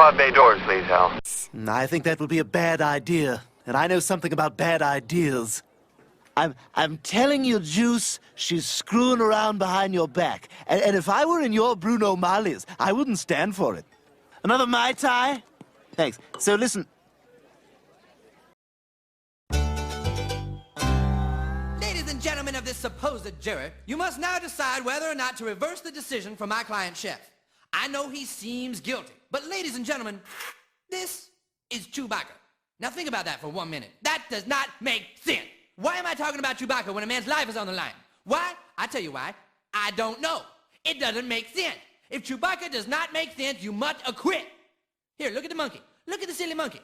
pod bay doors, please, Hal. I think that would be a bad idea, and I know something about bad ideas. I'm telling you, Juice, she's screwing around behind your back. And if I were in your Bruno Marlies, I wouldn't stand for it. Another Mai Tai? Thanks. So listen. Ladies and gentlemen of this supposed jury, you must now decide whether or not to reverse the decision for my client, Chef. I know he seems guilty, but ladies and gentlemen, this is Chewbacca. Now think about that for 1 minute. That does not make sense. Why am I talking about Chewbacca when a man's life is on the line? Why? I tell you why. I don't know. It doesn't make sense. If Chewbacca does not make sense, you must acquit. Here, look at the monkey. Look at the silly monkey.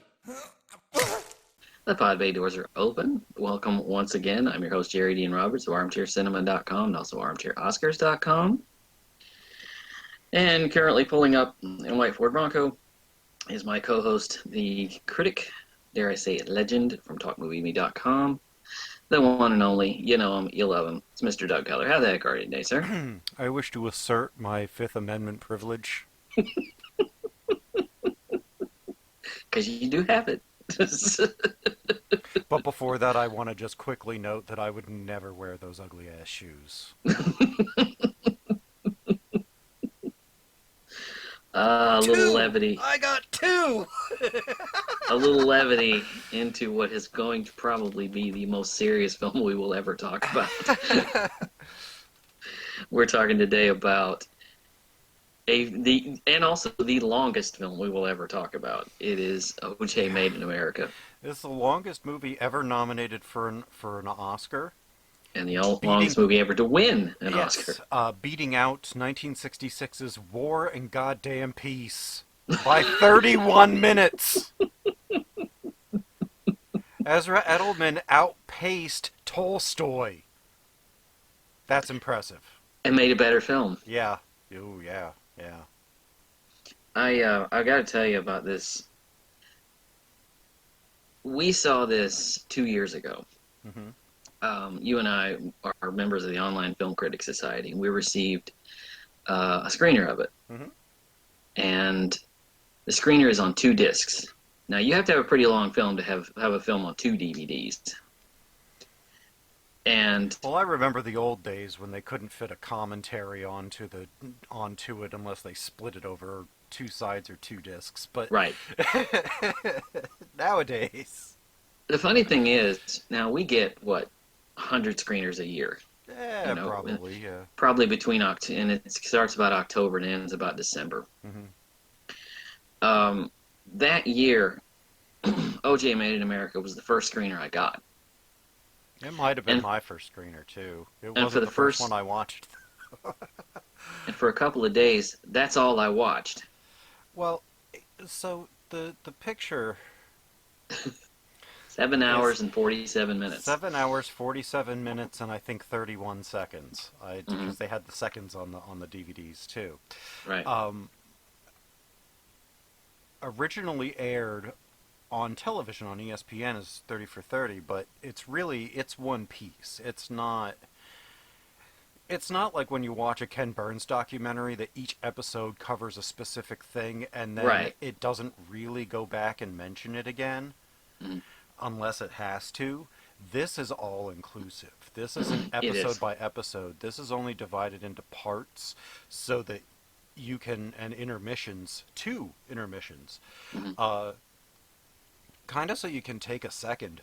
The pod bay doors are open. Welcome once again. I'm your host, Jerry Dean Roberts of ArmchairCinema.com and also ArmchairOscars.com. And currently pulling up in a white Ford Bronco is my co-host, the critic, dare I say it, legend from TalkMovieMe.com. The one and only, you know him, you love him. It's Mr. Doug Keller. How the heck are you today, sir? I wish to assert my Fifth Amendment privilege. Because you do have it. But before that, I want to just quickly note that I would never wear those ugly-ass shoes. A little levity. I got two! A little levity into what is going to probably be the most serious film we will ever talk about. We're talking today about and also the longest film we will ever talk about. It is O.J. Made in America. It's the longest movie ever nominated for an Oscar. And the longest movie ever to win an Oscar. Beating out 1966's War and Goddamn Peace by 31 minutes. Ezra Edelman outpaced Tolstoy. That's impressive. And made a better film. Yeah. Oh, yeah. I got to tell you about this. We saw this 2 years ago. Mm-hmm. You and I are members of the Online Film Critics Society, and we received a screener of it. Mm-hmm. And the screener is on 2 discs. Now, you have to have a pretty long film to have a film on 2 DVDs. And well, I remember the old days when they couldn't fit a commentary onto it unless they split it over 2 sides or 2 discs. But right. Nowadays, the funny thing is, now we get 100 screeners a year. Yeah, probably. Yeah. Probably between and it starts about October and ends about December. Mm-hmm. That year, O.J. Made in America was the first screener I got. It might have been my first screener, too. It wasn't for the first one I watched. And for a couple of days, that's all I watched. Well, so the picture... 7 hours and 47 minutes. 7 hours, 47 minutes, and I think 31 seconds. Because they had the seconds on the DVDs, too. Right. Originally aired on television on ESPN as 30 for 30, but it's one piece. It's not like when you watch a Ken Burns documentary that each episode covers a specific thing and then it doesn't really go back and mention it again unless it has to. This is all inclusive. This isn't episode by episode. This is only divided into parts so that you can, and intermissions, 2 intermissions, kind of so you can take a second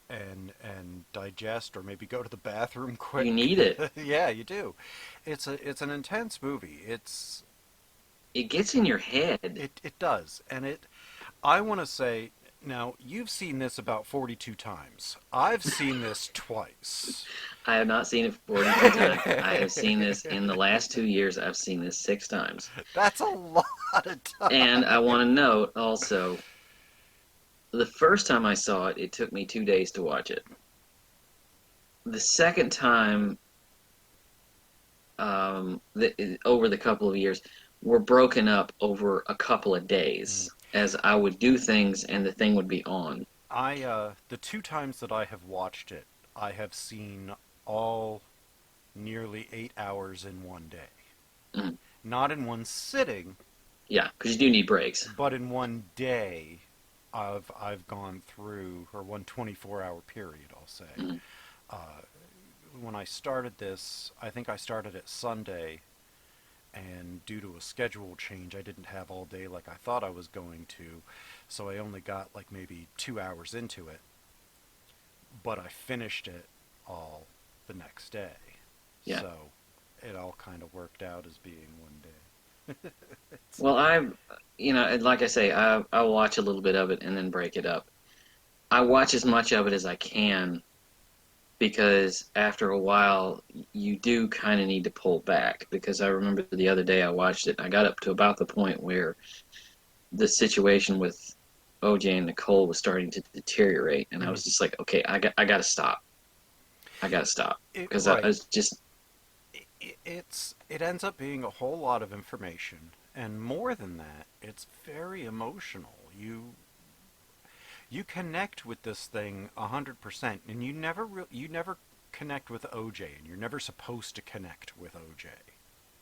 and digest or maybe go to the bathroom quick. You need it. Yeah, you do. It's an intense movie. It gets in your head. It does. And I want to say, now, you've seen this about 42 times. I've seen this twice. I have not seen it 42 times. I have seen this in the last 2 years. I've seen this 6 times. That's a lot of times. And I want to note also, the first time I saw it, it took me 2 days to watch it. The second time, over the couple of years, were broken up over a couple of days. As I would do things and the thing would be on. The 2 times that I have watched it, I have seen all nearly 8 hours in one day. Not in one sitting, Yeah, because you do need breaks. But in one day, I've gone through, or one 24-hour period, I'll say. Mm-hmm. Uh, when I started this, I think I started it Sunday, and due to a schedule change, I didn't have all day like I thought I was going to, so I only got like maybe 2 hours into it. But I finished it all the next day. Yeah. So it all kind of worked out as being one day. Well, like I say, I'll watch a little bit of it and then break it up. I watch as much of it as I can because after a while, you do kind of need to pull back. Because I remember the other day I watched it, I got up to about the point where the situation with OJ and Nicole was starting to deteriorate, and I was just like, okay, I got to stop. I got to stop because Right. I was just. It ends up being a whole lot of information, and more than that, it's very emotional. You connect with this thing 100%, and you never connect with OJ, and you're never supposed to connect with OJ.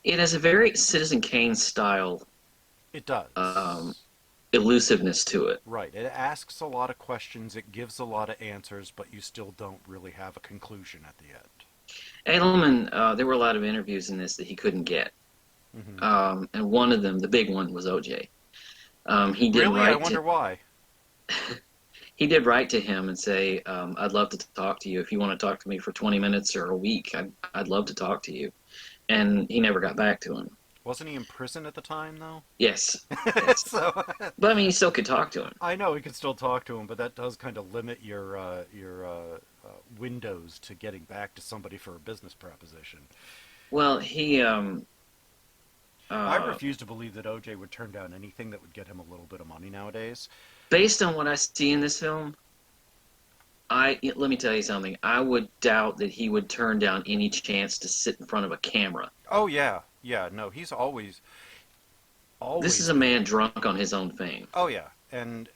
It has a very Citizen Kane style It does. elusiveness to it. Right. It asks a lot of questions, it gives a lot of answers, but you still don't really have a conclusion at the end. Edelman, there were a lot of interviews in this that he couldn't get. Mm-hmm. And one of them, the big one, was OJ. He did Really? I wonder why. He did write to him and say, I'd love to talk to you. If you want to talk to me for 20 minutes or a week, I'd love to talk to you. And he never got back to him. Wasn't he in prison at the time, though? Yes. Yes. So, but I mean, you still could talk to him. I know he could still talk to him, but that does kind of limit your windows to getting back to somebody for a business proposition. Well, I refuse to believe that OJ would turn down anything that would get him a little bit of money nowadays. Based on what I see in this film, let me tell you something. I would doubt that he would turn down any chance to sit in front of a camera. Oh yeah, no, he's always. This is a man drunk on his own fame. Oh yeah, and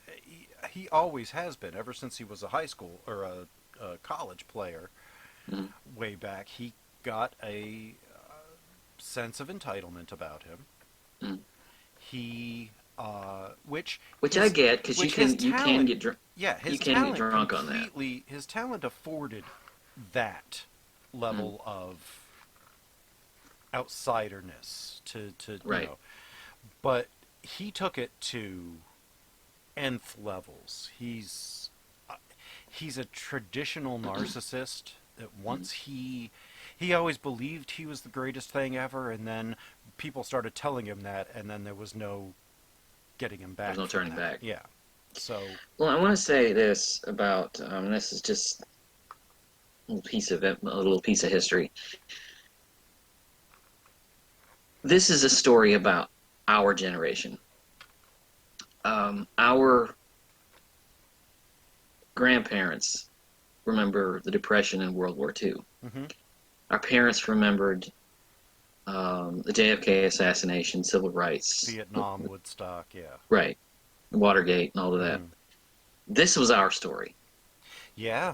he always has been ever since he was a high school or a college player. Mm-hmm. Way back, he got a sense of entitlement about him. Mm-hmm. He, which I get because you can get drunk. Yeah, his you can talent get drunk on that. His talent afforded that level of outsiderness to right. You know, but he took it to nth levels. He's a traditional narcissist that once he always believed he was the greatest thing ever, and then people started telling him that, and then there was no getting him back. There's no turning back. Yeah. So. Well, I want to say this about this is just a little piece of history. This is a story about our generation. Our grandparents remember the Depression and World War II. Mm-hmm. Our parents remembered the JFK assassination, civil rights. Vietnam, Woodstock, yeah. Right. Watergate and all of that. This was our story. Yeah.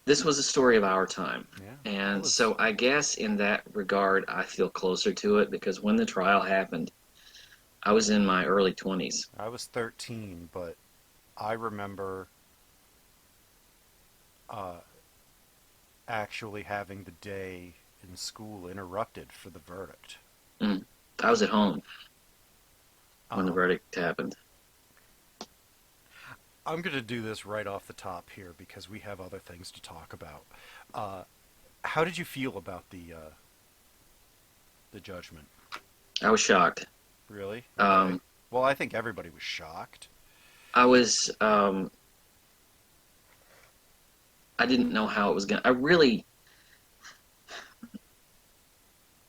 This was a story of our time. Yeah, and so I guess in that regard, I feel closer to it because when the trial happened, I was in my early 20s. I was 13, but I remember actually having the day in school interrupted for the verdict. I was at home when the verdict happened. I'm going to do this right off the top here because we have other things to talk about. How did you feel about the judgment? I was shocked. Really? Okay. Well, I think everybody was shocked. I was. I didn't know how it was going to.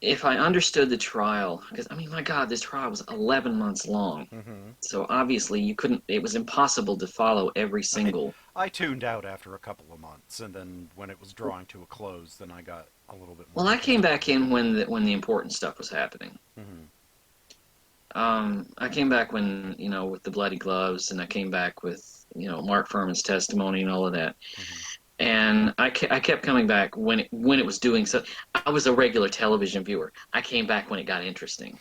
If I understood the trial, because, I mean, my God, this trial was 11 months long. Mm-hmm. So obviously it was impossible to follow every single. I tuned out after a couple of months, and then when it was drawing to a close, then I got a little bit more. Well, I came back in when the important stuff was happening. Mm-hmm. I came back when, with the bloody gloves, and I came back with, Mark Furman's testimony and all of that. Mm-hmm. And I kept coming back when it was doing so. I was a regular television viewer. I came back when it got interesting.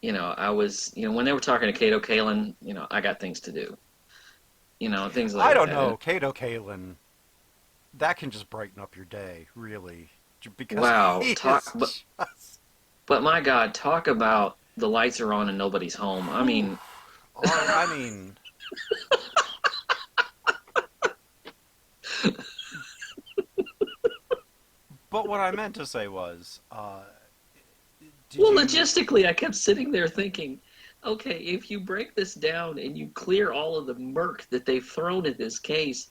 I was, when they were talking to Kato Kalin, I got things to do, things I like don't that. know, Kato Kalin, that can just brighten up your day, really, because Wow, he talk, is just. but my God, talk about the lights are on and nobody's home. I Whew. mean, I mean, but what I meant to say was, did well, you? logistically, I kept sitting there thinking, okay, if you break this down and you clear all of the murk that they've thrown at this case,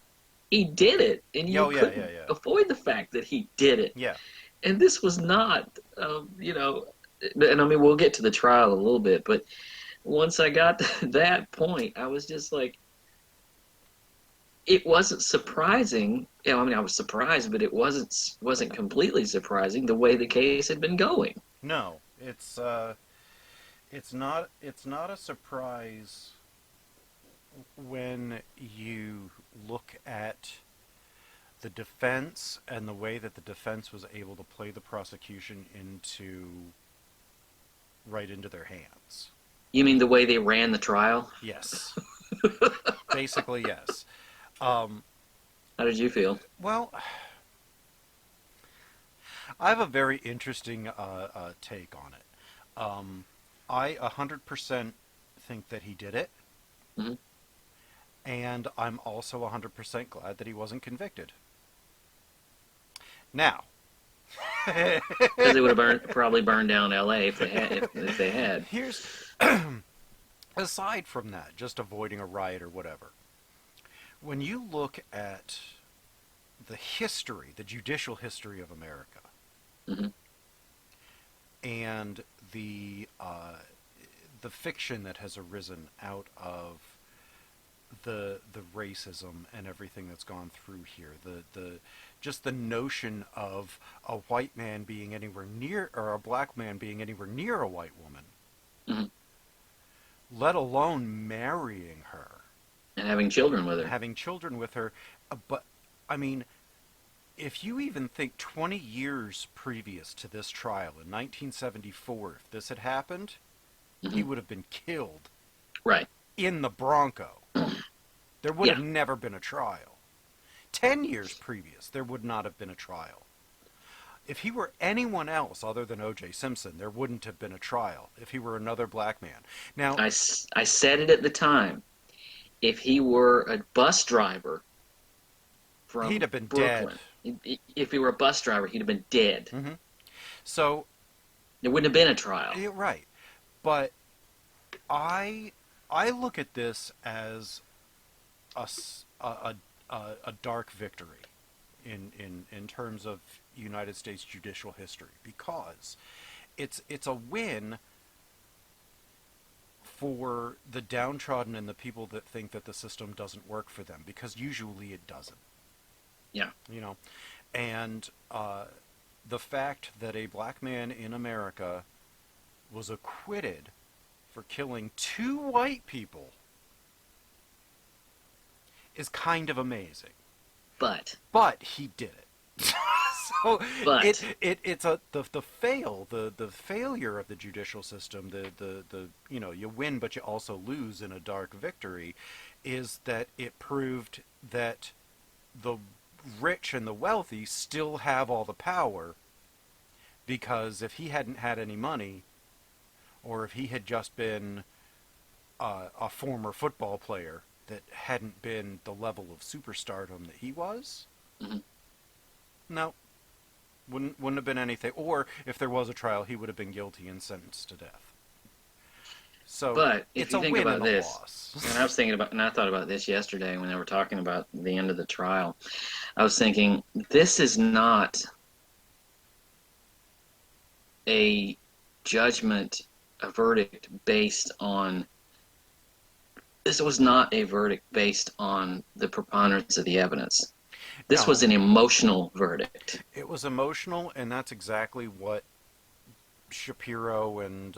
he did it, and you Yo, yeah, yeah, couldn't yeah, avoid the fact that he did it. yeah. And this was not, and I mean, we'll get to the trial a little bit, but once I got to that point, I was just like, it wasn't surprising. I mean, I was surprised, but it wasn't completely surprising the way the case had been going. No, it's not a surprise when you look at the defense and the way that the defense was able to play the prosecution right into their hands. You mean the way they ran the trial? Yes, basically yes. How did you feel? Well, I have a very interesting take on it. I 100% think that he did it, Mm-hmm. and I'm also 100% glad that he wasn't convicted. Now, Because they would have probably burned down L.A. if they had. here's aside from that, just avoiding a riot or whatever. When you look at the judicial history of America, Mm-hmm. and the fiction that has arisen out of the racism and everything that's gone through here, the just the notion of a white man being anywhere near, or a black man being anywhere near a white woman, Mm-hmm. let alone marrying her, And having children with her. having children with her. But I mean, if you even think 20 years previous to this trial, in 1974, if this had happened, he Mm-hmm. would have been killed Right. in the Bronco. There would Yeah. have never been a trial. 10 years previous, there would not have been a trial. If he were anyone else other than O.J. Simpson, there wouldn't have been a trial. If he were another black man. Now, I said it at the time. If he were a bus driver he'd from have been dead. Brooklyn, if he were a bus driver, he'd have been dead. Mm-hmm. So, There wouldn't have been a trial. you're right. But I look at this as a dark victory in terms of United States judicial history, because it's a win for the downtrodden and the people that think that the system doesn't work for them, because usually it doesn't. Yeah. And the fact that a black man in America was acquitted for killing 2 white people is kind of amazing. But He did it. So But- it's the failure of the judicial system, the you win but you also lose in a dark victory, is that it proved that the rich and the wealthy still have all the power, because if he hadn't had any money, or if he had just been a former football player that hadn't been the level of superstardom that he was, Mhm. no, wouldn't have been anything. Or if there was a trial, he would have been guilty and sentenced to death. So But if it's you a think win about and a this, loss. and I was thinking about, and I thought about this yesterday when they were talking about the end of the trial. I was thinking, this is not a judgment, a verdict based on. This was not a verdict based on the preponderance of the evidence. This No. was an emotional verdict. It was emotional, and that's exactly what Shapiro and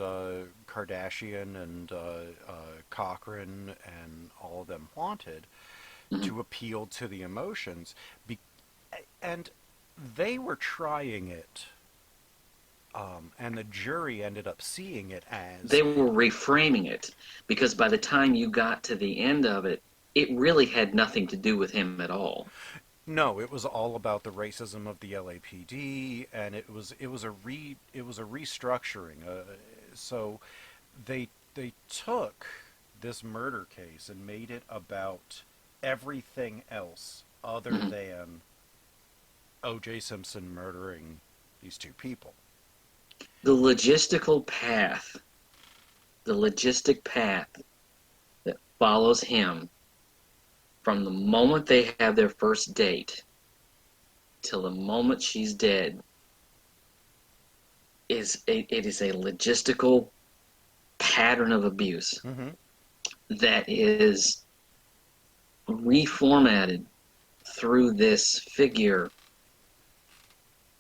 Kardashian and Cochran and all of them wanted, Mhm. to appeal to the emotions. And they were trying it And the jury ended up seeing it as... They were reframing it, because by the time you got to the end of it, it really had nothing to do with him at all. No, it was all about the racism of the LAPD, and it was a restructuring. So they took this murder case and made it about everything else other Mhm. than O.J. Simpson murdering these two people. The logistical path, the logistic path that follows him from the moment they have their first date till the moment she's dead it is a logistical pattern of abuse Mm-hmm. that is reformatted through this figure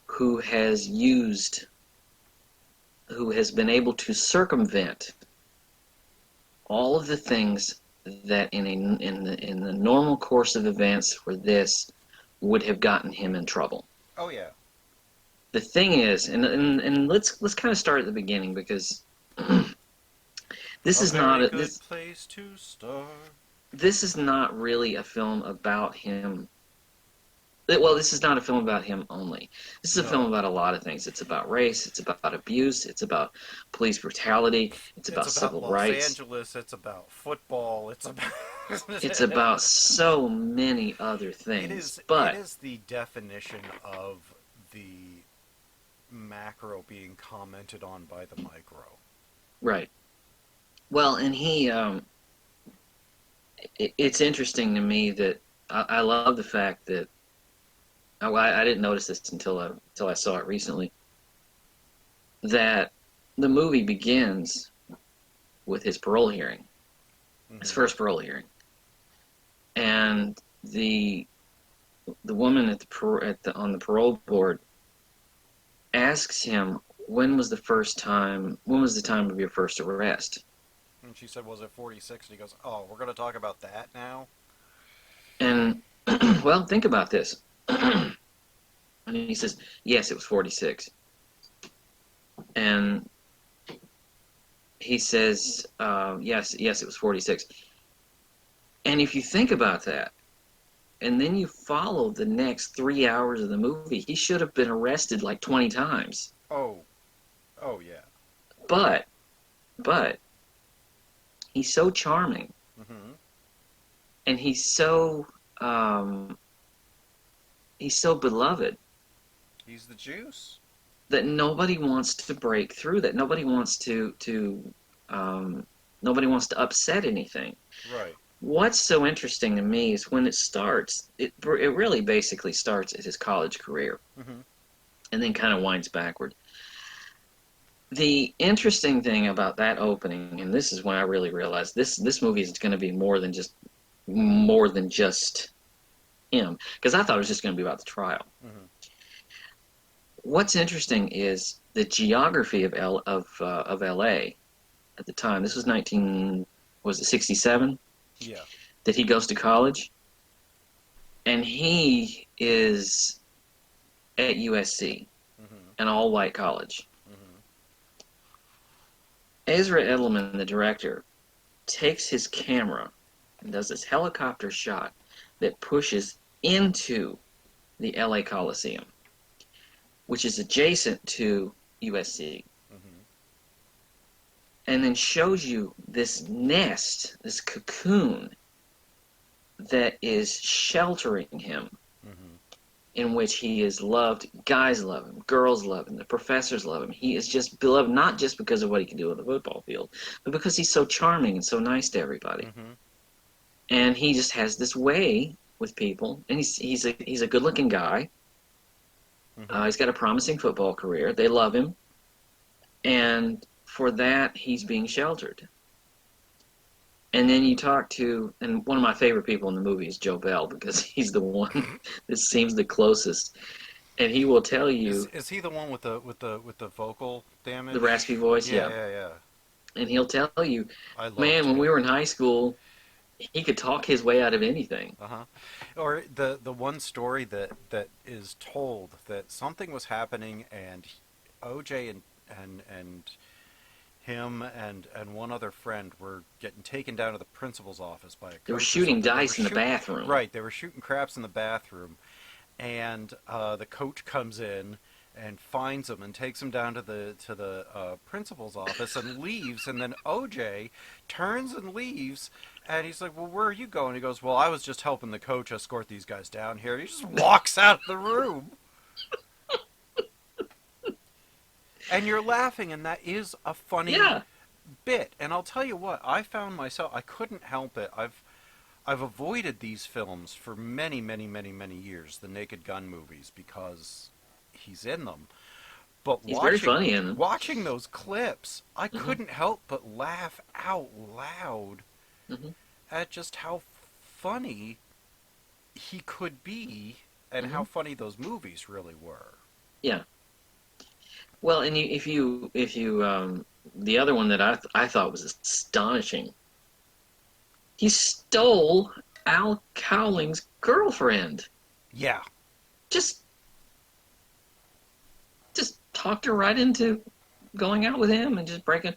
who has been able to circumvent all of the things that in the normal course of events for this would have gotten him in trouble. Oh yeah. The thing is, and let's kind of start at the beginning, because this A is not very a, good place to start. this is not really a film about him. Well, this is not a film about him only. This is a film No. about a lot of things. It's about race. It's about abuse. It's about police brutality. It's It's about about civil Los rights. Angeles. It's about football. It's about. It's about so many other It things. is. It But is the definition of the macro being commented on by the micro. right. Well, and it's interesting to me that I love the fact that I didn't notice this until I saw it recently, that the movie begins with his parole hearing, his Mm-hmm. first parole hearing, and the woman on the parole board asks him, when was the time of your first arrest? And she said, "Was it 46?" And he goes, "Oh, we're going to talk about that now." And well, think about this. And he says, yes, it was 46. And he says, yes, it was 46. And if you think about that, and then you follow the next 3 hours of the movie, he should have been arrested like 20 times. Oh, oh yeah. But, but, he's so charming, Mm-hmm. and um, he's so beloved He's the juice. that nobody wants to break through that. Nobody wants to upset anything. Right. What's so interesting to me is when it starts, it really basically starts at his college career Mm-hmm. and then kind of winds backward. The interesting thing about that opening, and this is when I really realized this movie is going to be more than just him, because I thought it was just going to be about the trial. Mm-hmm. What's interesting is the geography of L.A. at the time. This was 67 Yeah. that he goes to college, and he is at USC, Mm-hmm. an all-white college. Mm-hmm. Ezra Edelman, the director, takes his camera and does this helicopter shot that pushes into the LA Coliseum, which is adjacent to USC, Mm-hmm. and then shows you this nest, this cocoon that is sheltering him, Mm-hmm. in which he is loved. Guys love him, girls love him, the professors love him. He is just beloved, not just because of what he can do on the football field, but because he's so charming and so nice to everybody. Mm-hmm. And he just has this way with people, and he's a good-looking guy. Mm-hmm. He's got a promising football career. They love him, and for that, he's being sheltered. And then you talk to, and one of my favorite people in the movie is Joe Bell, because he's the one that seems the closest, and he will tell you Is he the one with the vocal damage? the raspy voice, Yeah, yeah, yeah, yeah. and he'll tell you, I loved man, when him. we were in high school, he could talk his way out of anything. Uh-huh. Or the one story that is told that something was happening and OJ and him and one other friend were getting taken down to the principal's office by a coach. They were shooting dice in the bathroom. Right, they were shooting craps in the bathroom, and the coach comes in and finds him and takes him down to the principal's office and leaves. And then OJ turns and leaves, and he's like, "Well, where are you going?" He goes, "Well, I was just helping the coach escort these guys down here." And he just walks out of the room. And you're laughing, and that is a funny bit. And I'll tell you what, I found myself, I couldn't help it. I've avoided these films for many, many, many, many years, the Naked Gun movies, because he's in them. But he's very funny in them. Watching those clips, I couldn't help but laugh out loud at just how funny he could be and how funny those movies really were. Yeah. Well, and if you the other one that I thought was astonishing, he stole Al Cowling's girlfriend. Yeah. Just talked her right into going out with him and just breaking,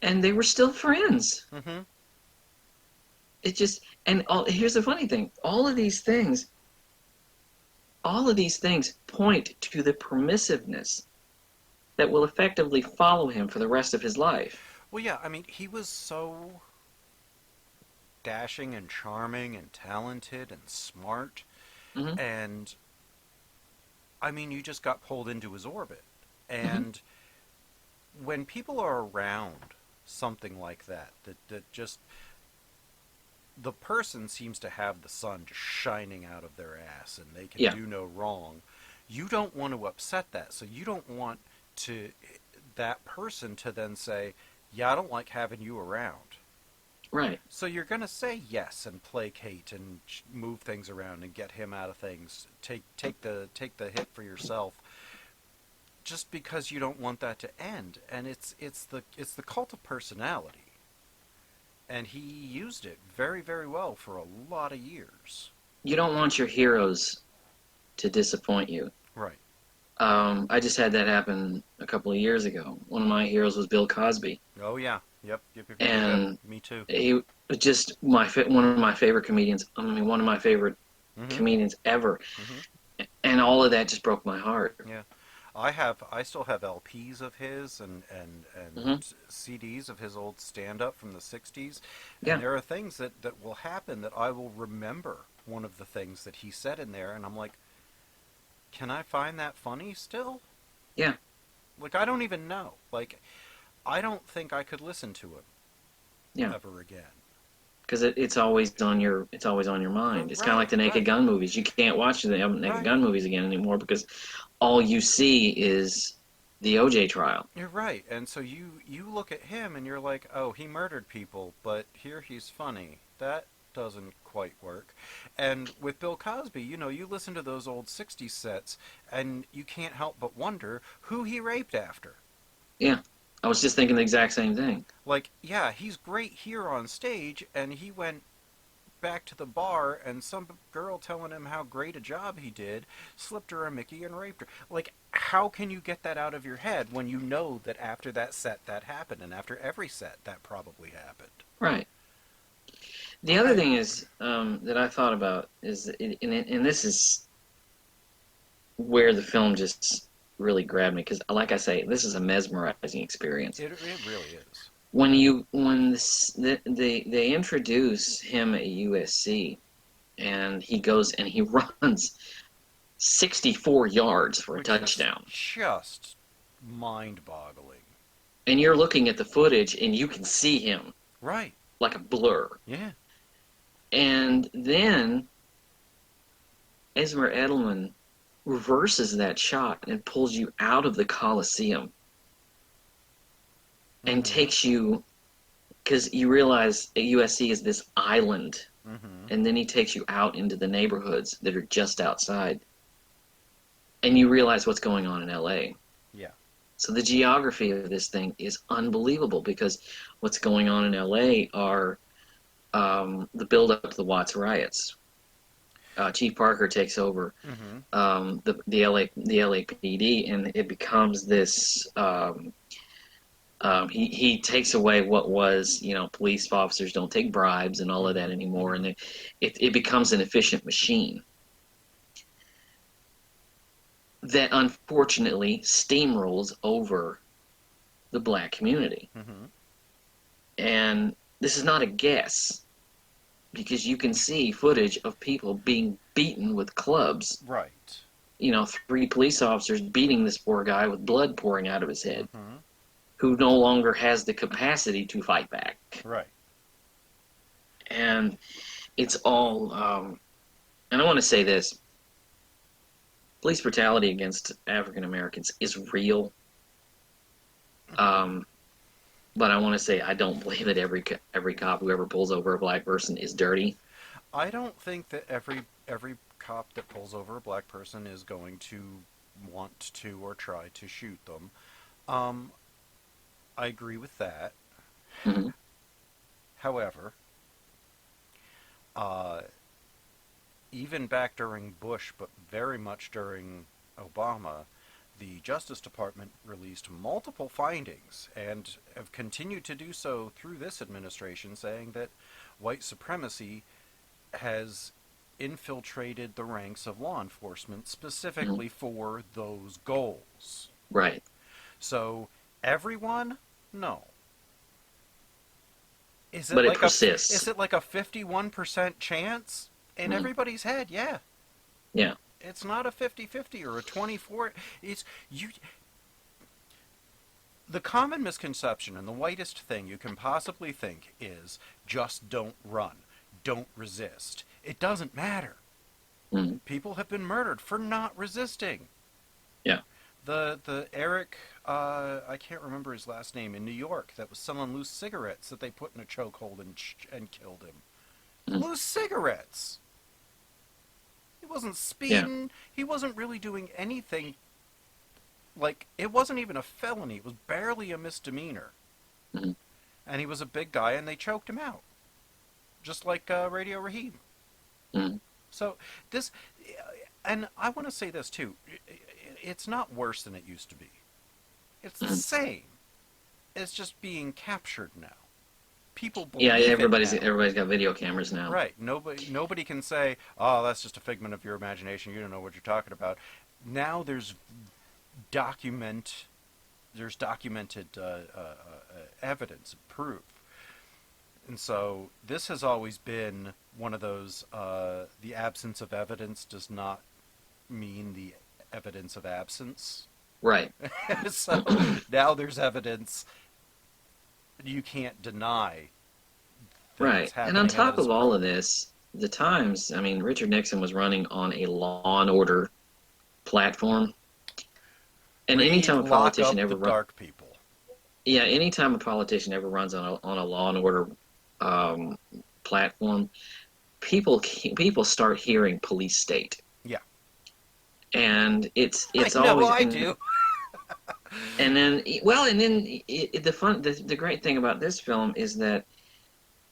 and they were still friends. Mm-hmm. It just, and here's the funny thing: all of these things point to the permissiveness that will effectively follow him for the rest of his life. Well, yeah, I mean, he was so dashing and charming and talented and smart, and I mean, you just got pulled into his orbit. And when people are around something like that just, the person seems to have the sun just shining out of their ass and they can do no wrong, you don't want to upset that. So you don't want that person to then say, "Yeah, I don't like having you around." Right. So you're going to say yes and placate and move things around and get him out of things. Take the hit for yourself, just because you don't want that to end. And it's the cult of personality, and he used it very, very well for a lot of years. You don't want your heroes to disappoint you. Right. I just had that happen a couple of years ago. One of my heroes was Bill Cosby. Oh yeah, yep. And me too. He was just one of my favorite comedians. I mean, one of my favorite comedians ever. And all of that just broke my heart. Yeah, I still have LPs of his and CDs of his old stand-up from the '60s. And there are things that will happen that I will remember. One of the things that he said in there, and I'm like, can I find that funny still? Yeah. Like, I don't even know. Like, I don't think I could listen to him ever again. Because it's always on your mind. It's kind of like the Naked Gun movies. You can't watch the Naked Gun movies again anymore because all you see is the OJ trial. You're right. And so you look at him and you're like, oh, he murdered people, but here he's funny. That doesn't quite work. And with Bill Cosby, you listen to those old '60s sets and you can't help but wonder who he raped after. Yeah. I was just thinking the exact same thing. Like, yeah, he's great here on stage, and he went back to the bar, and some girl telling him how great a job he did slipped her a Mickey and raped her. Like, how can you get that out of your head when you know that after that set that happened, and after every set that probably happened? Right. The other thing is that I thought about is, and this is where the film just really grabbed me, because like I say, this is a mesmerizing experience. It really is. When they introduce him at USC, and he goes and he runs 64 yards for a touchdown. Just mind-boggling. And you're looking at the footage and you can see him. Right. Like a blur. Yeah. And then Ezra Edelman reverses that shot and pulls you out of the Coliseum and takes you, because you realize that USC is this island, and then he takes you out into the neighborhoods that are just outside, and you realize what's going on in LA. Yeah. So the geography of this thing is unbelievable, because what's going on in LA are the build-up to the Watts riots. Chief Parker takes over Mm-hmm. the LAPD, and it becomes this. He takes away what was, police officers don't take bribes and all of that anymore, Mm-hmm. and it becomes an efficient machine that unfortunately steamrolls over the black community. Mm-hmm. And this is not a guess, because you can see footage of people being beaten with clubs. Right. 3 police officers beating this poor guy with blood pouring out of his head, Mm-hmm. who no longer has the capacity to fight back. Right. And it's all, and I want to say this: police brutality against African Americans is real. But I want to say I don't believe that every cop who ever pulls over a black person is dirty. I don't think that every cop that pulls over a black person is going to want to or try to shoot them. I agree with that. Mm-hmm. However, uh, even back during Bush, but very much during Obama, the Justice Department released multiple findings and have continued to do so through this administration, saying that white supremacy has infiltrated the ranks of law enforcement specifically Mm-hmm. for those goals. Right. So, everyone? No. Is it But it like persists. is it like a 51% chance in Mm-hmm. everybody's head? Yeah. Yeah. It's not a 50-50 or a 24. It's you. The common misconception and the whitest thing you can possibly think is just don't run, don't resist. It doesn't matter. Mm-hmm. People have been murdered for not resisting. Yeah. The Eric, I can't remember his last name, in New York, that was selling loose cigarettes that they put in a chokehold and killed him. Mm-hmm. Loose cigarettes. He wasn't Yeah. speeding. He wasn't really doing anything. Like, it wasn't even a felony. It was barely a misdemeanor. Mm-hmm. And he was a big guy, and they choked him out. Just like Radio Raheem. Mm-hmm. So, this... And I want to say this, too. It's not worse than it used to be. It's the same. It's just being captured now. People believe everybody's it now. everybody's got video cameras now. Right. Nobody can say, "Oh, that's just a figment of your imagination. You don't know what you're talking about." Now there's documented evidence, proof, and so this has always been one of those. The absence of evidence does not mean the evidence of absence. Right. So now there's evidence. You can't deny. Right. And on top of all of this, the Times, I mean, Richard Nixon was running on a law and order platform. And anytime a politician ever dark people. Yeah, anytime a politician ever runs on a law and order platform, people start hearing police state. Yeah. And it's I always I do. And then the great thing about this film is that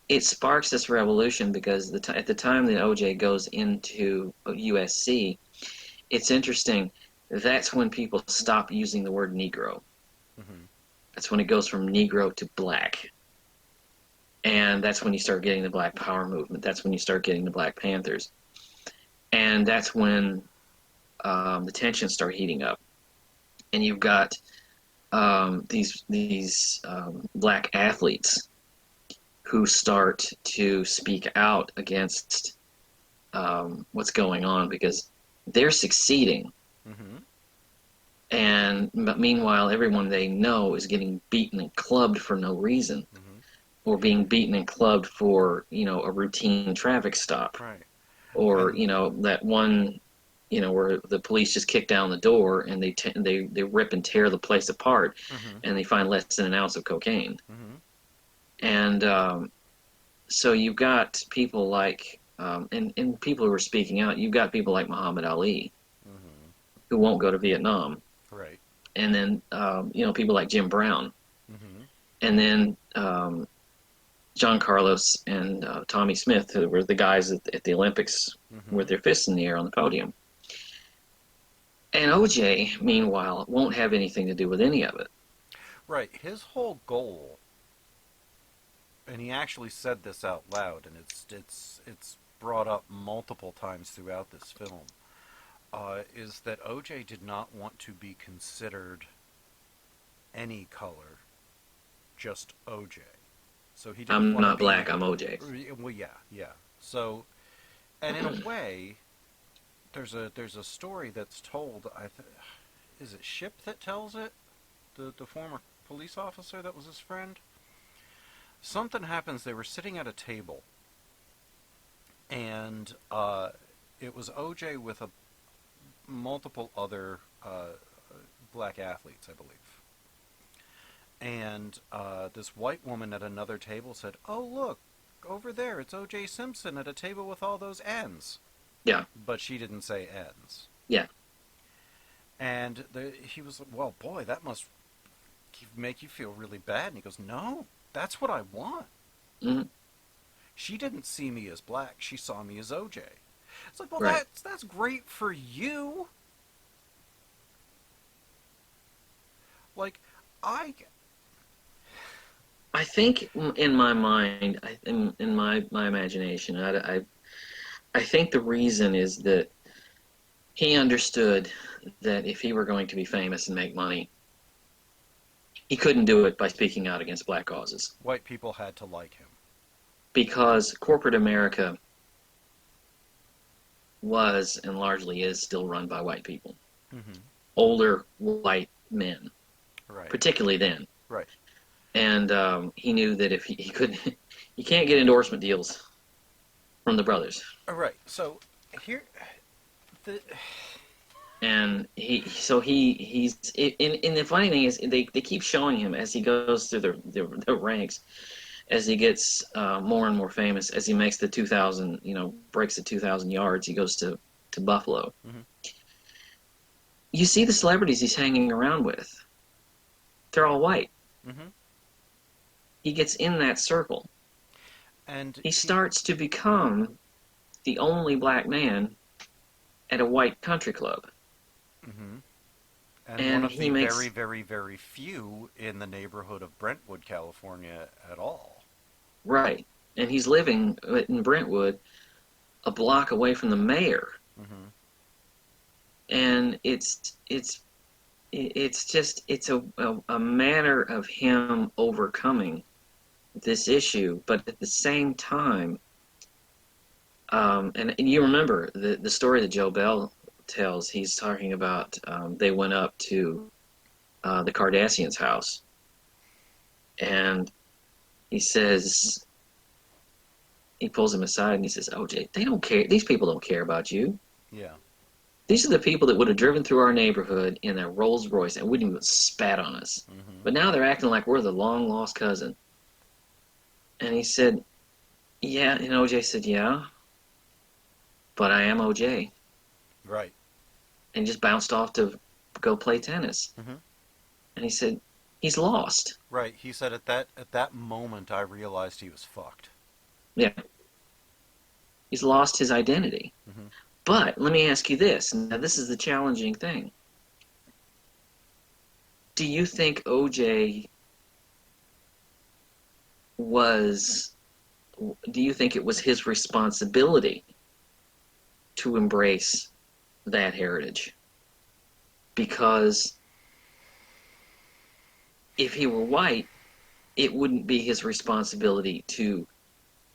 it sparks this revolution, because at the time that OJ goes into USC, it's interesting. That's when people stop using the word Negro. Mm-hmm. That's when it goes from Negro to Black. And that's when you start getting the Black Power movement. That's when you start getting the Black Panthers. And that's when the tensions start heating up. And you've got these black athletes who start to speak out against what's going on, because they're succeeding. Mm-hmm. And meanwhile, everyone they know is getting beaten and clubbed for no reason, Mm-hmm. or being beaten and clubbed for a routine traffic stop, Right. or that one where the police just kick down the door and they rip and tear the place apart, Mm-hmm. and they find less than an ounce of cocaine. Mm-hmm. And so you've got people like, and people who are speaking out, you've got people like Muhammad Ali, Mm-hmm. who won't go to Vietnam. Right. And then, people like Jim Brown. Mm-hmm. And then John Carlos and Tommy Smith, who were the guys at the Olympics with their fists in the air on the podium. And OJ, meanwhile, won't have anything to do with any of it. Right. His whole goal, and he actually said this out loud, and it's brought up multiple times throughout this film, is that OJ did not want to be considered any color, just OJ. So he didn't I'm want to not be, black, I'm OJ. Well, yeah. So, and in a way, there's a story that's told. Is it Ship that tells it? The former police officer that was his friend. Something happens. They were sitting at a table, and it was OJ with multiple other black athletes, I believe. And this white woman at another table said, "Oh, look, over there, it's O.J. Simpson at a table with all those N's." Yeah. But she didn't say N's. Yeah. And he was like, "Well, boy, that must make you feel really bad." And he goes, "No, that's what I want." Mm-hmm. She didn't see me as black. She saw me as O.J. It's like, well, right. that's great for you. Like, I think in my mind, in my imagination, I think the reason is that he understood that if he were going to be famous and make money, he couldn't do it by speaking out against black causes. White people had to like him. Because corporate America was and largely is still run by white people. Mm-hmm. Older white men. Right. Particularly then. Right. And he knew that if he couldn't, you can't get endorsement deals from the brothers. All right. So here, and he's and the funny thing is they keep showing him as he goes through the ranks, as he gets more and more famous, as he makes the 2,000, breaks the 2,000 yards, he goes to Buffalo. Mm-hmm. You see the celebrities he's hanging around with. They're all white. Mm-hmm. He gets in that circle. And he starts to become the only black man at a white country club. Mm-hmm. And one of the very, very, very few in the neighborhood of Brentwood, California at all. Right. And he's living in Brentwood, a block away from the mayor. Mm-hmm. And it's a matter of him overcoming this issue, but at the same time, and you remember the story that Joe Bell tells. He's talking about they went up to the Kardashians' house, and he says, he pulls him aside and he says, "OJ, they don't care. These people don't care about you. Yeah. These are the people that would have driven through our neighborhood in their Rolls Royce and wouldn't even spat on us. Mm-hmm. But now they're acting like we're the long lost cousin." And he said, "Yeah." And OJ said, "Yeah, but I am OJ." Right. And just bounced off to go play tennis. Mm-hmm. And he said, he's lost. Right. He said at that moment I realized he was fucked. Yeah. He's lost his identity. Mm-hmm. But let me ask you this. Now, this is the challenging thing. Do you think OJ do you think it was his responsibility to embrace that heritage? Because if he were white, it wouldn't be his responsibility to,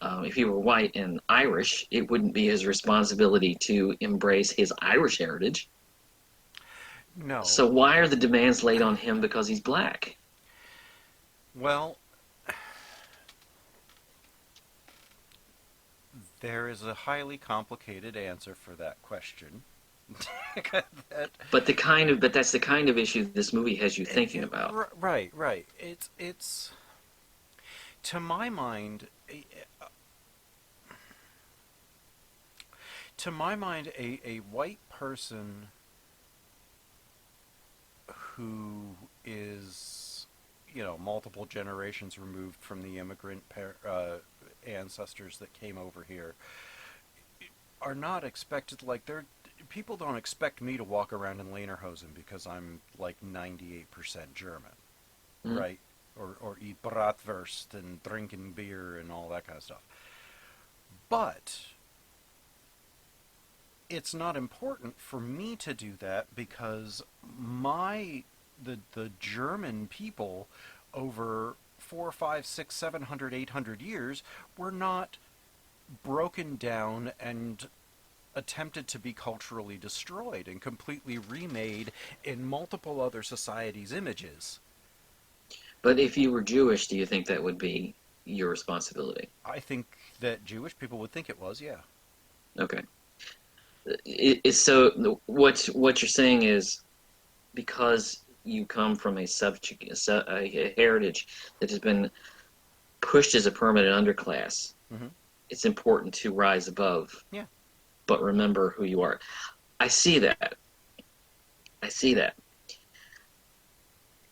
if he were white and Irish, it wouldn't be his responsibility to embrace his Irish heritage. No. So why are the demands laid on him because he's black? Well, there is a highly complicated answer for that question. But that's the kind of issue this movie has you thinking about. Right. It's to my mind, a white person who is, multiple generations removed from the immigrant ancestors that came over here, are not expected, like, people don't expect me to walk around in Lederhosen because I'm like 98% German, right? Or eat bratwurst and drinking beer and all that kind of stuff. But it's not important for me to do that because the German people over 4, 5, 6, 700, 800 years were not broken down and attempted to be culturally destroyed and completely remade in multiple other societies' images. But if you were Jewish, do you think that would be your responsibility? I think that Jewish people would think it was, yeah. Okay. So what you're saying is, because you come from a heritage that has been pushed as a permanent underclass, it's important to rise above. Yeah. But remember who you are. I see that.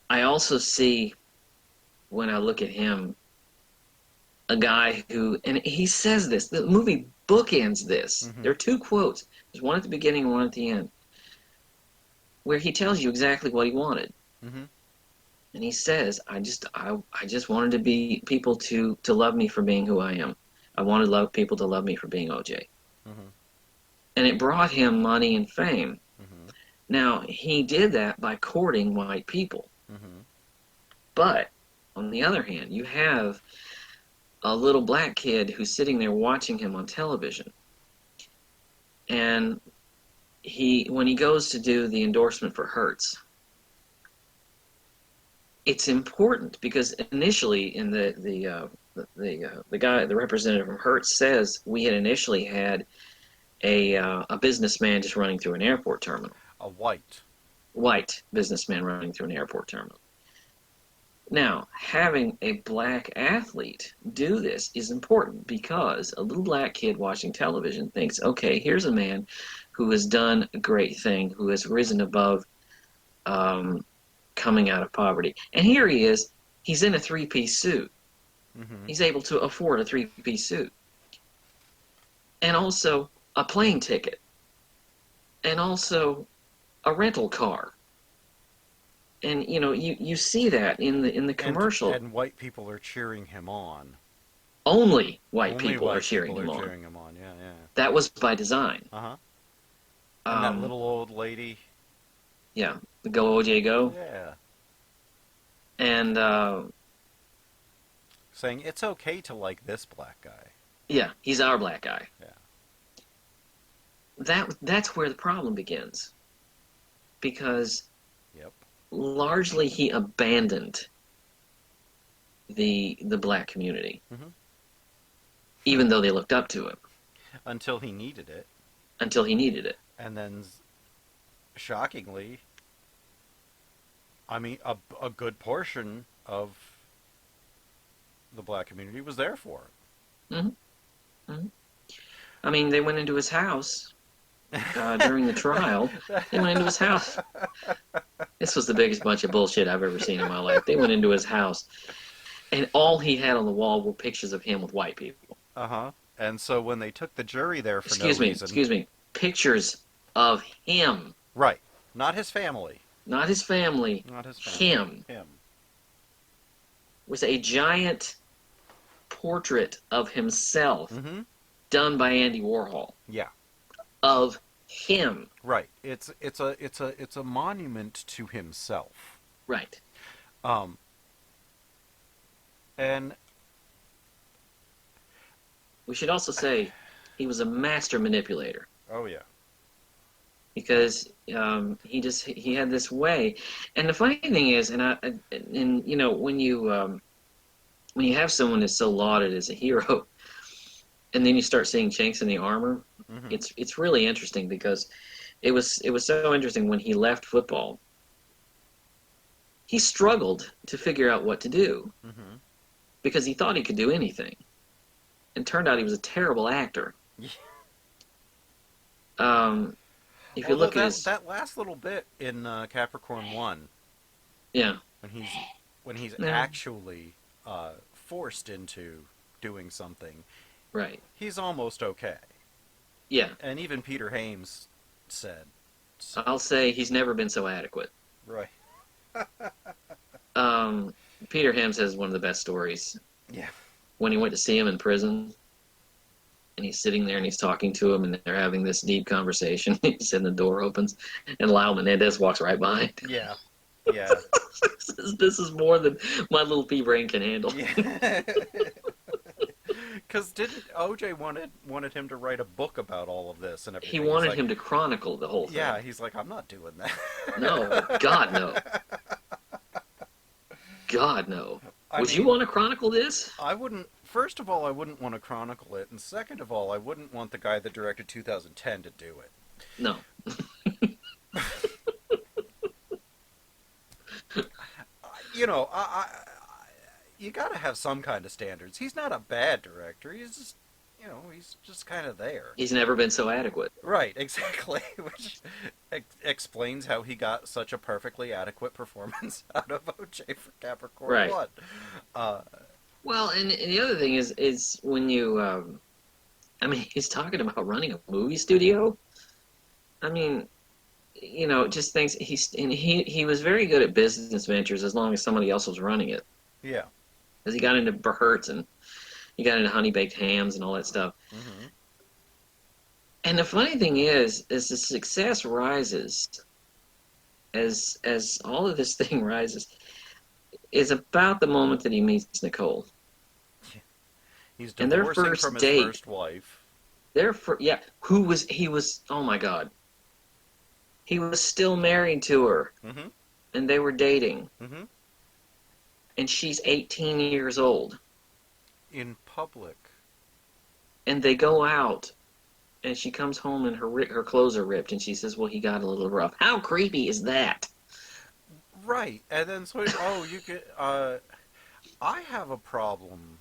I also see, when I look at him, a guy who, and he says this, the movie bookends this. There are two quotes. There's one at the beginning and one at the end, where he tells you exactly what he wanted. And he says, I just wanted to be people to love me for being who I am. I wanted people to love me for being OJ. And it brought him money and fame. Now, he did that by courting white people. But, on the other hand, you have a little black kid who's sitting there watching him on television. And when he goes to do the endorsement for Hertz, it's important because initially in the representative from Hertz says we had initially had a businessman just running through an airport terminal. A white businessman running through an airport terminal. Now, having a black athlete do this is important because a little black kid watching television thinks, okay, here's a man who has done a great thing, who has risen above coming out of poverty. And here he is, he's in a three-piece suit. He's able to afford a three-piece suit. And also a plane ticket. And also a rental car. And you see that in the commercial. And white people are cheering him on. Only white people are cheering him on. Yeah. That was by design. And that little old lady. Yeah, the Go OJ Go. Yeah. And saying it's okay to like this black guy. Yeah, he's our black guy. Yeah. That's where the problem begins. Because largely he abandoned the black community. Even though they looked up to him. Until he needed it. And then, shockingly, I mean, a good portion of the black community was there for it. I mean, they went into his house during the trial. They went into his house. This was the biggest bunch of bullshit I've ever seen in my life. They went into his house, and all he had on the wall were pictures of him with white people. And so when they took the jury there for no reason... Excuse me. Pictures of him. Right. Not his family. Not his family. Him. Him. Was a giant portrait of himself done by Andy Warhol. Yeah. Of him. Right. It's a monument to himself. Right. And we should also say he was a master manipulator. Oh yeah. Because he had this way, and the funny thing is, when you have someone that's so lauded as a hero, and then you start seeing chinks in the armor, it's really interesting because it was so interesting when he left football. He struggled to figure out what to do because he thought he could do anything, and turned out he was a terrible actor. If you look at that last little bit in Capricorn 1, yeah, when he's No. actually forced into doing something, Right. he's almost okay. Yeah. And even Peter Hames said, so. I'll say he's never been so adequate. Right. Peter Hames has one of the best stories. Yeah. When he went to see him in prison, and he's sitting there and he's talking to him, and they're having this deep conversation. He said the door opens, and Lyle Menendez walks right by. Yeah. Yeah. This is more than my little pea brain can handle. Yeah. Because didn't OJ wanted him to write a book about all of this and everything? He wanted him to chronicle the whole thing. Yeah, he's like, I'm not doing that. No, God no. God no. Would you mean, want to chronicle this? I wouldn't. First of all, I wouldn't want to chronicle it, and second of all, I wouldn't want the guy that directed 2010 to do it. No. You know, you got to have some kind of standards. He's not a bad director. He's just, he's just kind of there. He's never been so adequate. Right, exactly. Which explains how he got such a perfectly adequate performance out of OJ for Capricorn Right. 1. Well, and the other thing is when you, he's talking about running a movie studio. I mean, just thinks he was very good at business ventures as long as somebody else was running it. Yeah. Because he got into Burt's and he got into honey baked hams and all that stuff. Mm-hmm. And the funny thing is the success rises as all of this thing rises is about the moment that he meets Nicole. He's And their divorcing first from his date, first wife. he was, oh my God. He was still married to her. Mm-hmm. And they were dating. Mm-hmm. And she's 18 years old. In public. And they go out. And she comes home and her clothes are ripped. And she says, well, he got a little rough. How creepy is that? Right. And then, you could, I have a problem.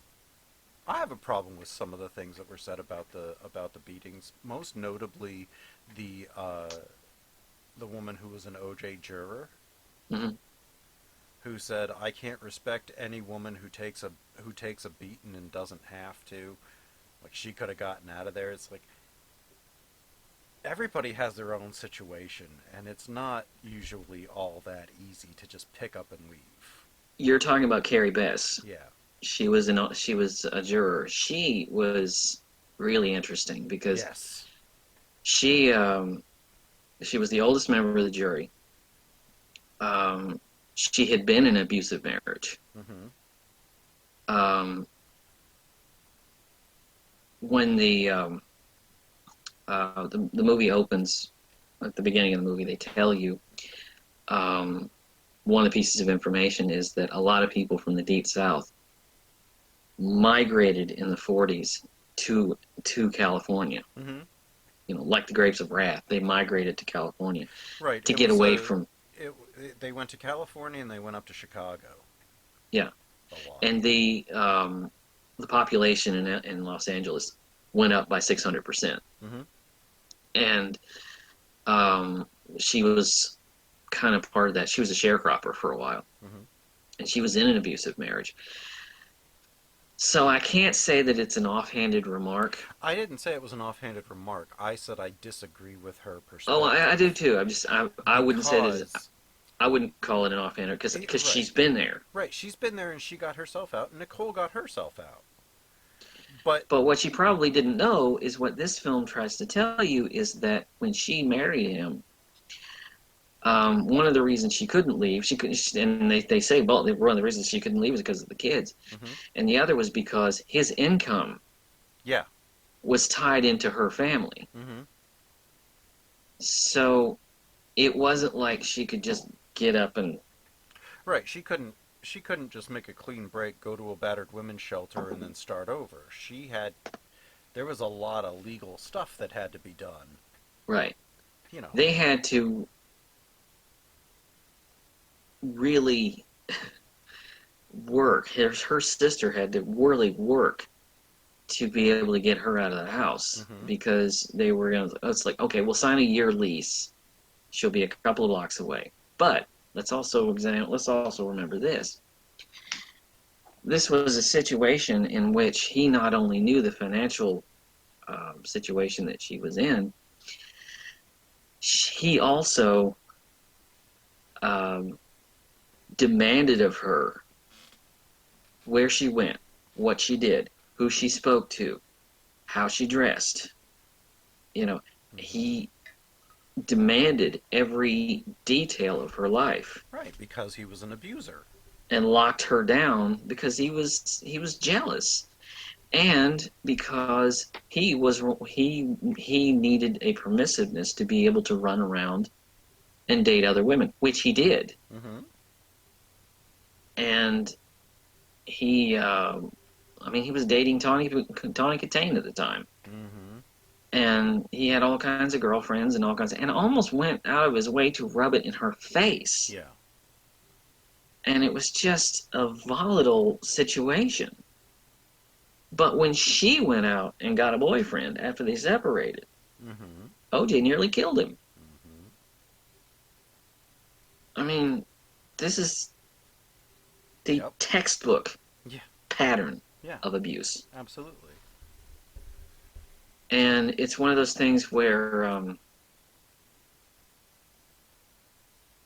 I have a problem with some of the things that were said about the beatings. Most notably, the woman who was an OJ juror, Mm-hmm. who said, "I can't respect any woman who takes a beating and doesn't have to. Like, she could have gotten out of there." It's like everybody has their own situation, and it's not usually all that easy to just pick up and leave. You're talking about Carrie Bess. Yeah. She was a juror. She was really interesting because Yes. she was the oldest member of the jury. She had been in an abusive marriage. Mm-hmm. When the movie opens, at the beginning of the movie, they tell you one of the pieces of information is that a lot of people from the Deep South migrated in the 40s to California. Mm-hmm. Like the Grapes of Wrath, they migrated to California Right. to get away from. They went to California and they went up to Chicago. Yeah. A lot. And the population in Los Angeles went up by 600%. Mm-hmm. And she was kind of part of that. She was a sharecropper for a while. Mm-hmm. And she was in an abusive marriage. So I can't say that it's an offhanded remark. I didn't say it was an offhanded remark. I said I disagree with her perspective. Oh, I do too. I wouldn't say that. Because- I wouldn't call it an offhanded because Right. she's been there. Right, she's been there and she got herself out, and Nicole got herself out. But what she probably didn't know is what this film tries to tell you is that when she married him, one of the reasons she couldn't leave, and they say, well, one of the reasons she couldn't leave is because of the kids, mm-hmm. and the other was because his income, yeah, was tied into her family. mm-hmm. So it wasn't like she could just get up and Right, she couldn't just make a clean break, go to a battered women's shelter, and then start over. There was a lot of legal stuff that had to be done. right. They had to really work. Her sister had to really work to be able to get her out of the house, mm-hmm. because they were it's like, okay, we'll sign a year lease. She'll be a couple of blocks away. But let's also remember this. This was a situation in which he not only knew the financial situation that she was in, he also um, demanded of her where she went, what she did, who she spoke to, how she dressed. You know, he demanded every detail of her life. Right, because he was an abuser. And locked her down because he was jealous. And because he needed a permissiveness to be able to run around and date other women, which he did. Mm-hmm. And he he was dating Tawny Katane at the time. Mm-hmm. And he had all kinds of girlfriends and and almost went out of his way to rub it in her face. Yeah. And it was just a volatile situation. But when she went out and got a boyfriend after they separated, Mm-hmm. OJ nearly killed him. Mm-hmm. I mean, this is the textbook pattern of abuse. Absolutely. And it's one of those things where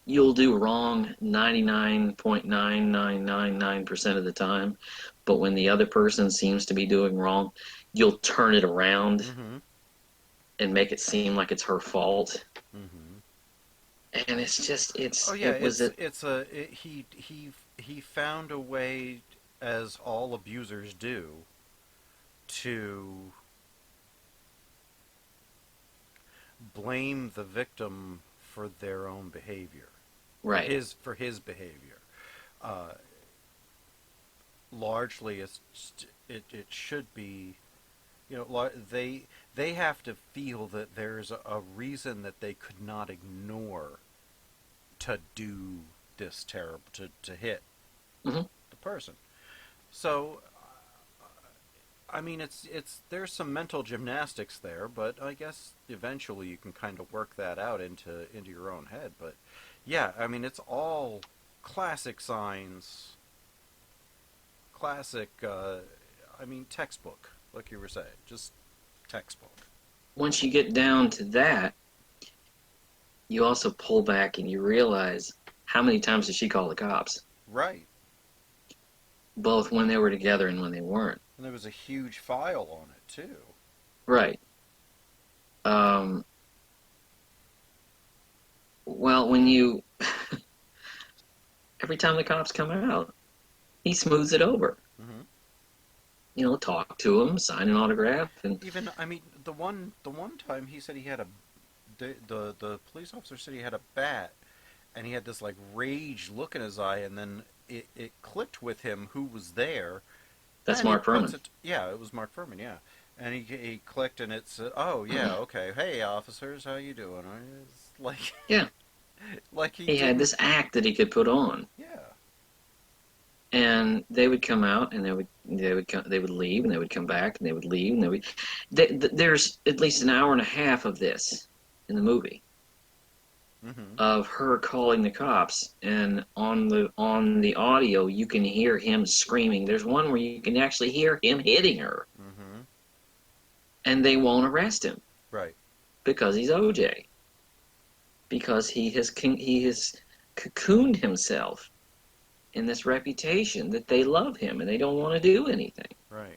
you'll do wrong 99.9999% of the time, but when the other person seems to be doing wrong, you'll turn it around and make it seem like it's her fault. And it's just he found a way, as all abusers do, to blame the victim for their own behavior. Right. For his behavior. Largely, it should be, they have to feel that there's a reason that they could not ignore to do this terrible, to hit the person. So, I mean, it's there's some mental gymnastics there, but I guess eventually you can kind of work that out into your own head. But yeah, I mean, it's all classic signs, classic. Textbook, like you were saying, just textbook. Once you get down to that, you also pull back and you realize how many times did she call the cops? Right. Both when they were together and when they weren't. And there was a huge file on it, too. Right. Well, when you... every time the cops come out, he smooths it over. Talk to him, sign an autograph, and... Even, the one time he said he had the police officer said he had a bat, and he had this, rage look in his eye, and then it clicked with him who was there. That's Mark Furman. It was Mark Furman, yeah. And he clicked, and it said, "Oh yeah, okay. Hey, officers, how you doing?" It's like yeah, he had this act that he could put on. Yeah. And they would come out, and they would leave, and they would come back, and they would leave, and there's at least an hour and a half of this in the movie. Of her calling the cops, and on the audio you can hear him screaming. There's one where you can actually hear him hitting her, and they won't arrest him, right? Because he's OJ. Because he has cocooned himself in this reputation that they love him and they don't want to do anything, right?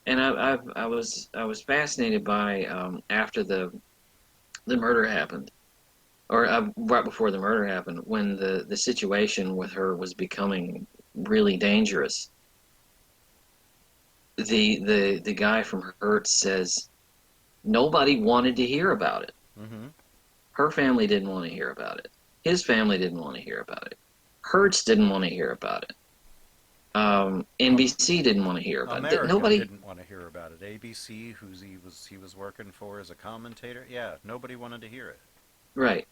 And I was fascinated by after the murder happened. Or right before the murder happened, when the situation with her was becoming really dangerous, the guy from Hertz says nobody wanted to hear about it. Her family didn't want to hear about it. His family didn't want to hear about it. Hertz didn't want to hear about it. NBC didn't want to hear about it. Nobody didn't want to hear about it. ABC, he was working for as a commentator, nobody wanted to hear it. Right.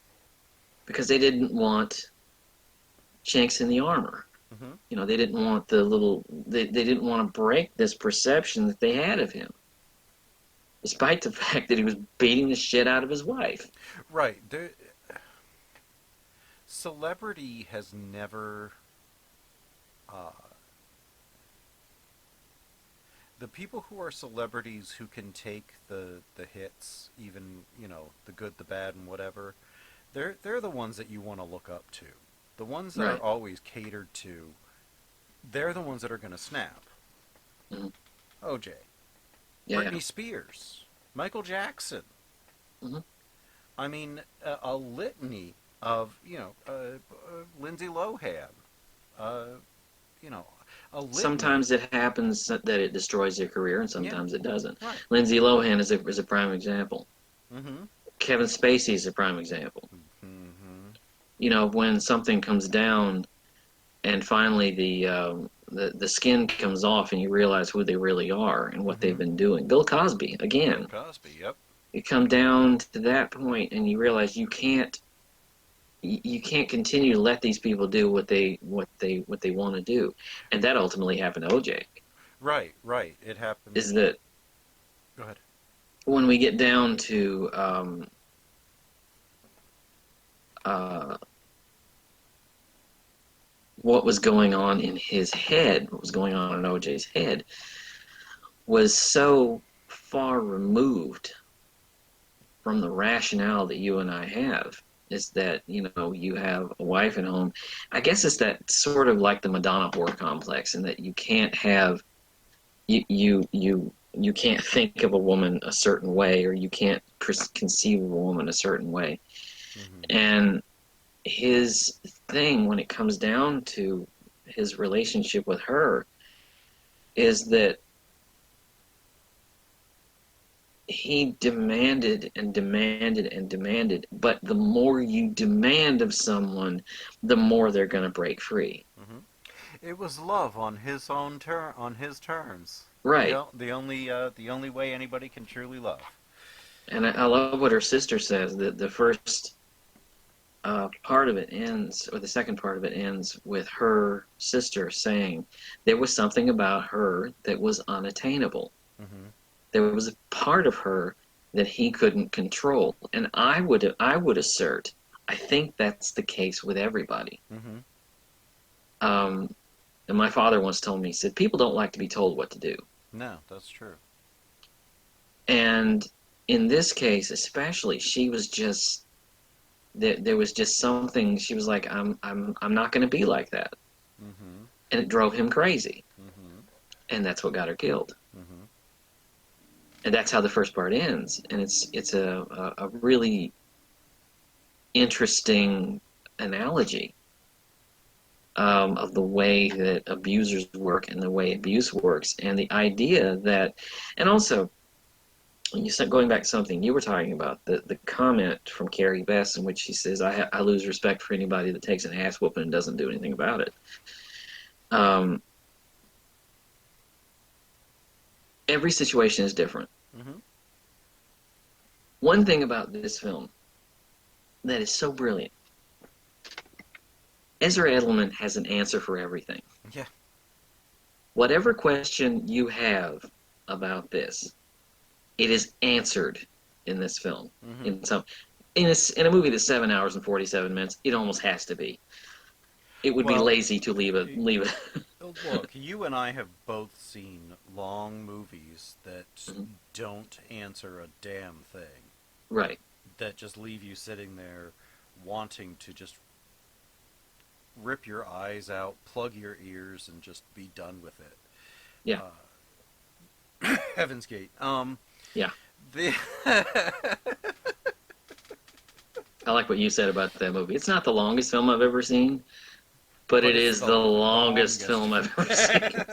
Because they didn't want chinks in the armor. They didn't want they didn't want to break this perception that they had of him. Despite the fact that he was beating the shit out of his wife. Right. Celebrity has never the people who are celebrities who can take the hits, even, you know, the good, the bad, and whatever, they're the ones that you want to look up to. The ones that Right. are always catered to, they're the ones that are going to snap. Mhm. OJ, Yeah. Britney Spears, Michael Jackson. Hmm. I mean, a litany of, you know, Lindsay Lohan. You know, a litany. Sometimes it happens that it destroys their career, and Yeah, sometimes it doesn't. right. Lindsay Lohan is a prime example. Mm-hmm. Kevin Spacey is a prime example. Mm-hmm. You know, when something comes down and finally the skin comes off and you realize who they really are and what they've Mm-hmm. been doing. Bill Cosby, Bill again, Cosby, yep. you come down to that point and you realize you can't continue to let these people do what they want to do, and that ultimately happened to OJ. Right, right. It happened. Is that Go ahead. when we get down to uh, what was going on in his head, what was going on in OJ's head, was so far removed from the rationale that you and I have. Is that, you know, you have a wife at home. I guess it's that sort of like the Madonna whore complex, in that you can't have you can't think of a woman a certain way, or you can't conceive of a woman a certain way. Mm-hmm. And his thing, when it comes down to his relationship with her, is that he demanded and demanded and demanded, but the more you demand of someone, the more they're going to break free. Mm-hmm. It was love on his own on his terms. Right. The only way anybody can truly love. And I love what her sister says, that the first part of it ends, or the second part of it ends, with her sister saying there was something about her that was unattainable. Mm-hmm. There was a part of her that he couldn't control. And I would assert, I think that's the case with everybody. Mm-hmm. And my father once told me, he said, people don't like to be told what to do. No, that's true. And in this case, especially, she was just there was just something. She was like, I'm not going to be like that, Mm-hmm. and it drove him crazy, Mm-hmm. and that's what got her killed. Mm-hmm. And that's how the first part ends. And it's a really interesting analogy of the way that abusers work and the way abuse works, and the idea that, and also, you said, going back to something you were talking about, the comment from Carrie Bess, in which she says, I lose respect for anybody that takes an ass whooping and doesn't do anything about it. Every situation is different. Mm-hmm. One thing about this film that is so brilliant, Ezra Edelman has an answer for everything. Yeah. Whatever question you have about this, it is answered in this film. Mm-hmm. In a movie that's 7 hours and 47 minutes, it almost has to be. It would be Well, lazy to leave it. Look, you and I have both seen long movies that Mhm. don't answer a damn thing. Right. That just leave you sitting there wanting to just rip your eyes out, plug your ears, and just be done with it. Yeah. Heaven's Gate. Yeah. The I like what you said about that movie. It's not the longest film I've ever seen, but it it's is the longest film I've ever seen.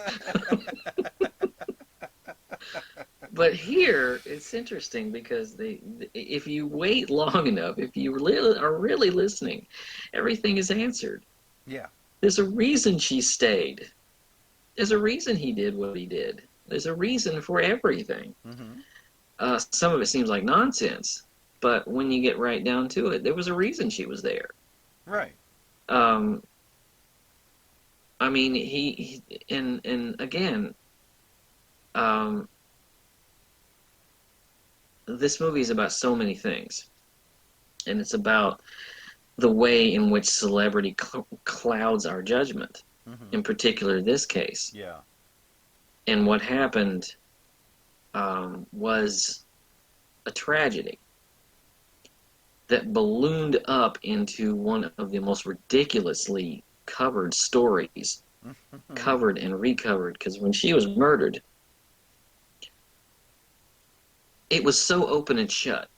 But here, it's interesting because if you wait long enough, if you are really listening, everything is answered. Yeah. There's a reason she stayed. There's a reason he did what he did. There's a reason for everything. Mm-hmm. Some of it seems like nonsense, but when you get right down to it, there was a reason she was there. Right. I mean, he and again, this movie is about so many things, and it's about the way in which celebrity clouds our judgment. in particular this case. Yeah. And what happened was a tragedy that ballooned up into one of the most ridiculously covered stories, covered and recovered, because when she was murdered, it was so open and shut.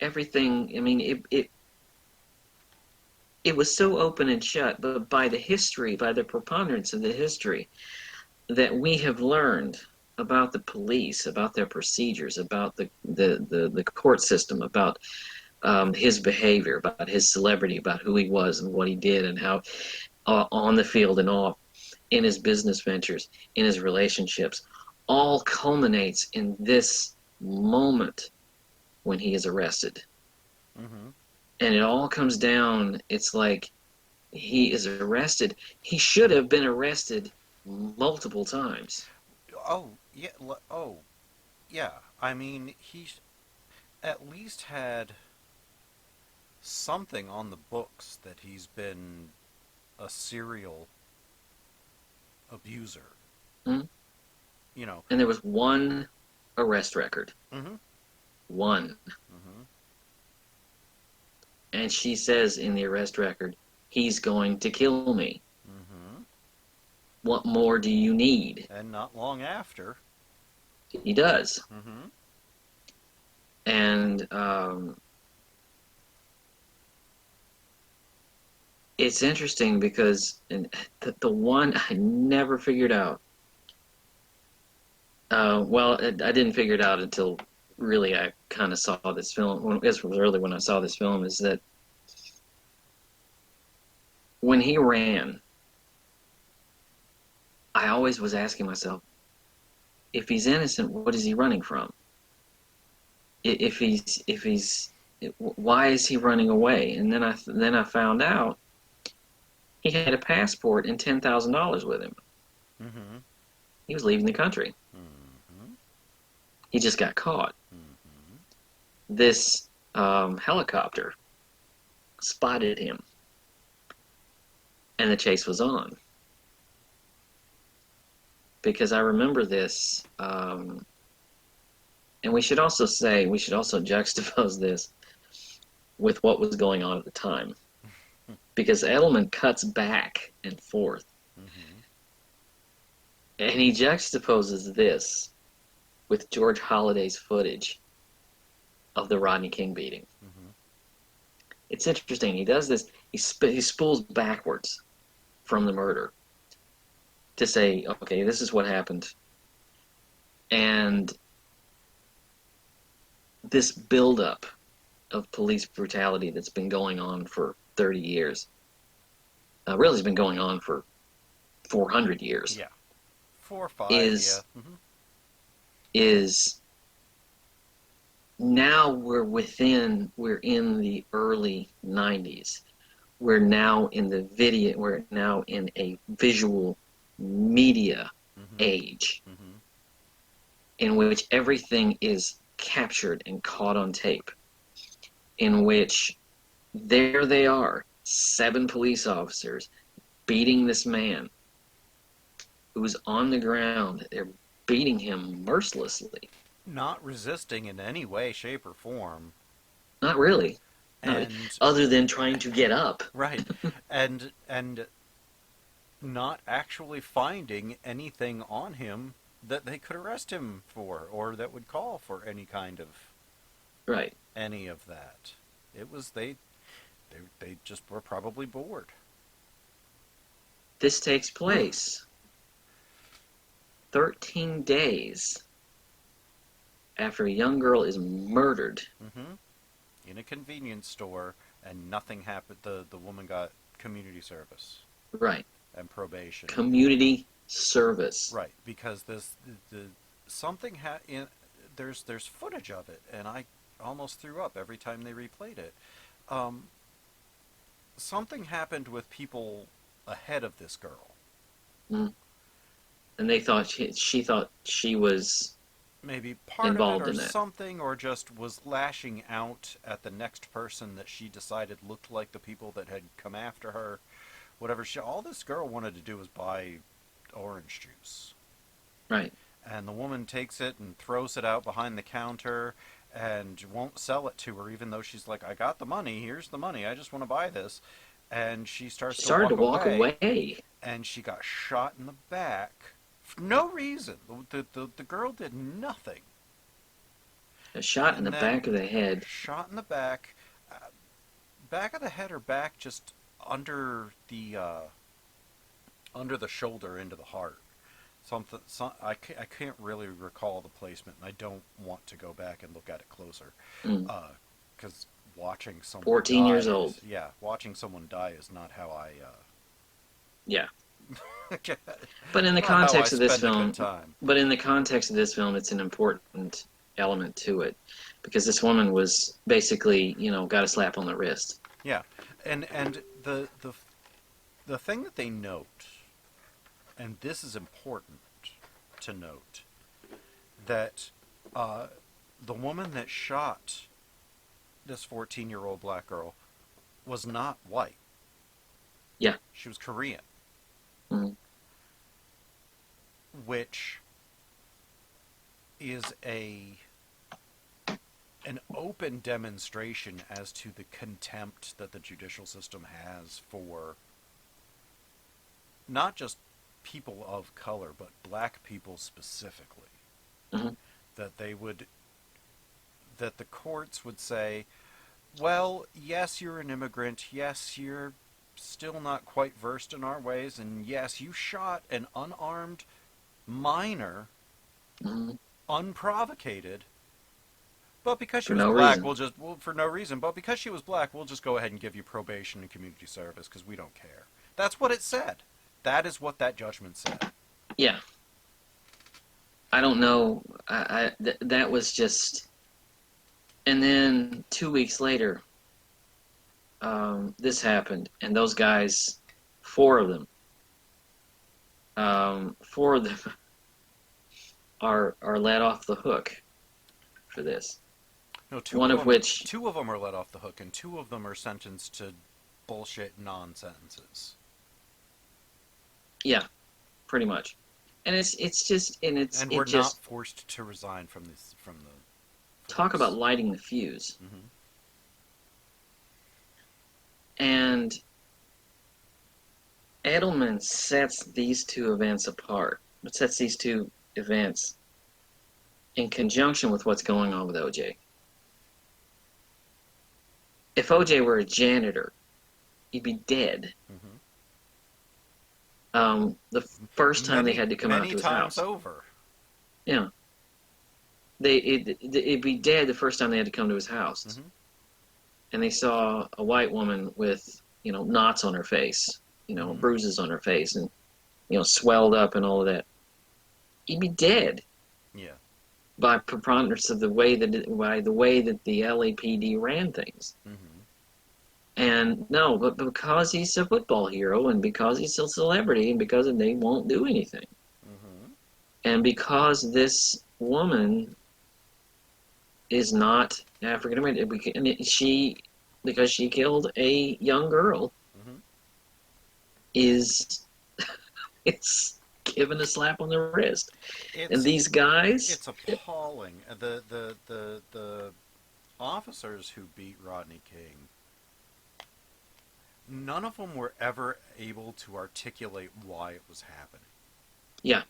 Everything, I mean, it was so open and shut, but by the history, by the preponderance of the history that we have learned about the police, about their procedures, about the court system, about his behavior, about his celebrity, about who he was and what he did and how on the field and off, in his business ventures, in his relationships, all culminates in this moment when he is arrested. Mm-hmm. And it all comes down, it's like he is arrested. He should have been arrested multiple times. Oh, yeah. Oh, yeah. I mean, he at least had something on the books that he's been a serial abuser. Mm-hmm. You know. And there was one arrest record. Mm-hmm. One. Mm-hmm. And she says in the arrest record, he's going to kill me. Mm-hmm. What more do you need? And not long after. He does. Mm-hmm. And it's interesting because the one I never figured out. Well, I didn't figure it out until really I kind of saw this film. I guess it was early when I saw this film, is that when he ran, I always was asking myself, if he's innocent, what is he running from? If he's, why is he running away? And then I found out he had a passport and $10,000 with him. Mm-hmm. He was leaving the country. Mm-hmm. He just got caught. Mm-hmm. This helicopter spotted him, and the chase was on. Because I remember this, and we should also juxtapose this with what was going on at the time. Because Edelman cuts back and forth. Mm-hmm. And he juxtaposes this with George Holliday's footage of the Rodney King beating. Mm-hmm. It's interesting. He does this. He spools backwards from the murder to say, okay, this is what happened. And this buildup of police brutality that's been going on for 30 years, really has been going on for 400 years. Yeah. 4 or 5, is, yeah. Mm-hmm. is now we're in the early 90s. We're now in a visual media Mm-hmm. age, Mm-hmm. in which everything is captured and caught on tape, in which there they are, 7 police officers beating this man who's on the ground. They're beating him mercilessly. Not resisting in any way, shape, or form. Not really. And other than trying to get up. right. And not actually finding anything on him that they could arrest him for, or that would call for any kind of right. any of that. It was they just were probably bored. This takes place 13 days after a young girl is murdered. Mm-hmm. In a convenience store, and nothing happened. The woman got community service. Right. And probation. Community service. Right, because there's footage of it, and I almost threw up every time they replayed it. Something happened with people ahead of this girl. Mm. And they thought she thought she was maybe part involved of it or in that. something, or just was lashing out at the next person that she decided looked like the people that had come after her, whatever. All this girl wanted to do was buy orange juice. Right. And the woman takes it and throws it out behind the counter and won't sell it to her, even though she's like, I got the money, here's the money, I just want to buy this. And she starts to walk away. away. And she got shot in the back for no reason. The girl did nothing. A shot in the back of the head. Shot in the back. Back of the head or back just under the shoulder into the heart. I can't really recall the placement, and I don't want to go back and look at it closer. Because watching someone 14 years old. Yeah, watching someone die is not how I... Yeah. But in the context of this film... Time. But in the context of this film, it's an important element to it. Because this woman was basically, got a slap on the wrist. Yeah. And the thing that they note, and this is important to note, that the woman that shot this 14-year-old black girl was not white. Yeah. She was Korean. Mm-hmm. Which is an open demonstration as to the contempt that the judicial system has for not just people of color, but black people specifically. Mm-hmm. That the courts would say, well, yes, you're an immigrant, yes, you're still not quite versed in our ways, and yes, you shot an unarmed minor, unprovocated, but because she was black, for no reason, but because she was black, we'll just go ahead and give you probation and community service because we don't care. That's what it said. That is what that judgment said. Yeah. I don't know. That was just... And then 2 weeks later, this happened, and those guys, four of them are let off the hook for this. No, two of them are let off the hook, and two of them are sentenced to bullshit non-sentences. Yeah, pretty much. And it's we're not forced to resign from the talk about lighting the fuse. Mm-hmm. And Edelman sets these two events apart. It sets these two events in conjunction with what's going on with OJ. If OJ were a janitor, he'd be dead. Mm-hmm. The first time they had to come out to his house. Many times over. Yeah. It'd be dead the first time they had to come to his house. Mm-hmm. And they saw a white woman with, knots on her face, bruises on her face, and, swelled up and all of that. He'd be dead. Yeah. By preponderance of the way that the LAPD ran things. Mm-hmm. And no, but because he's a football hero, and because he's a celebrity, and because they won't do anything, and because this woman is not African American, because she killed a young girl, it's given a slap on the wrist. And these guys, it's appalling. The officers who beat Rodney King, none of them were ever able to articulate why it was happening. Yeah,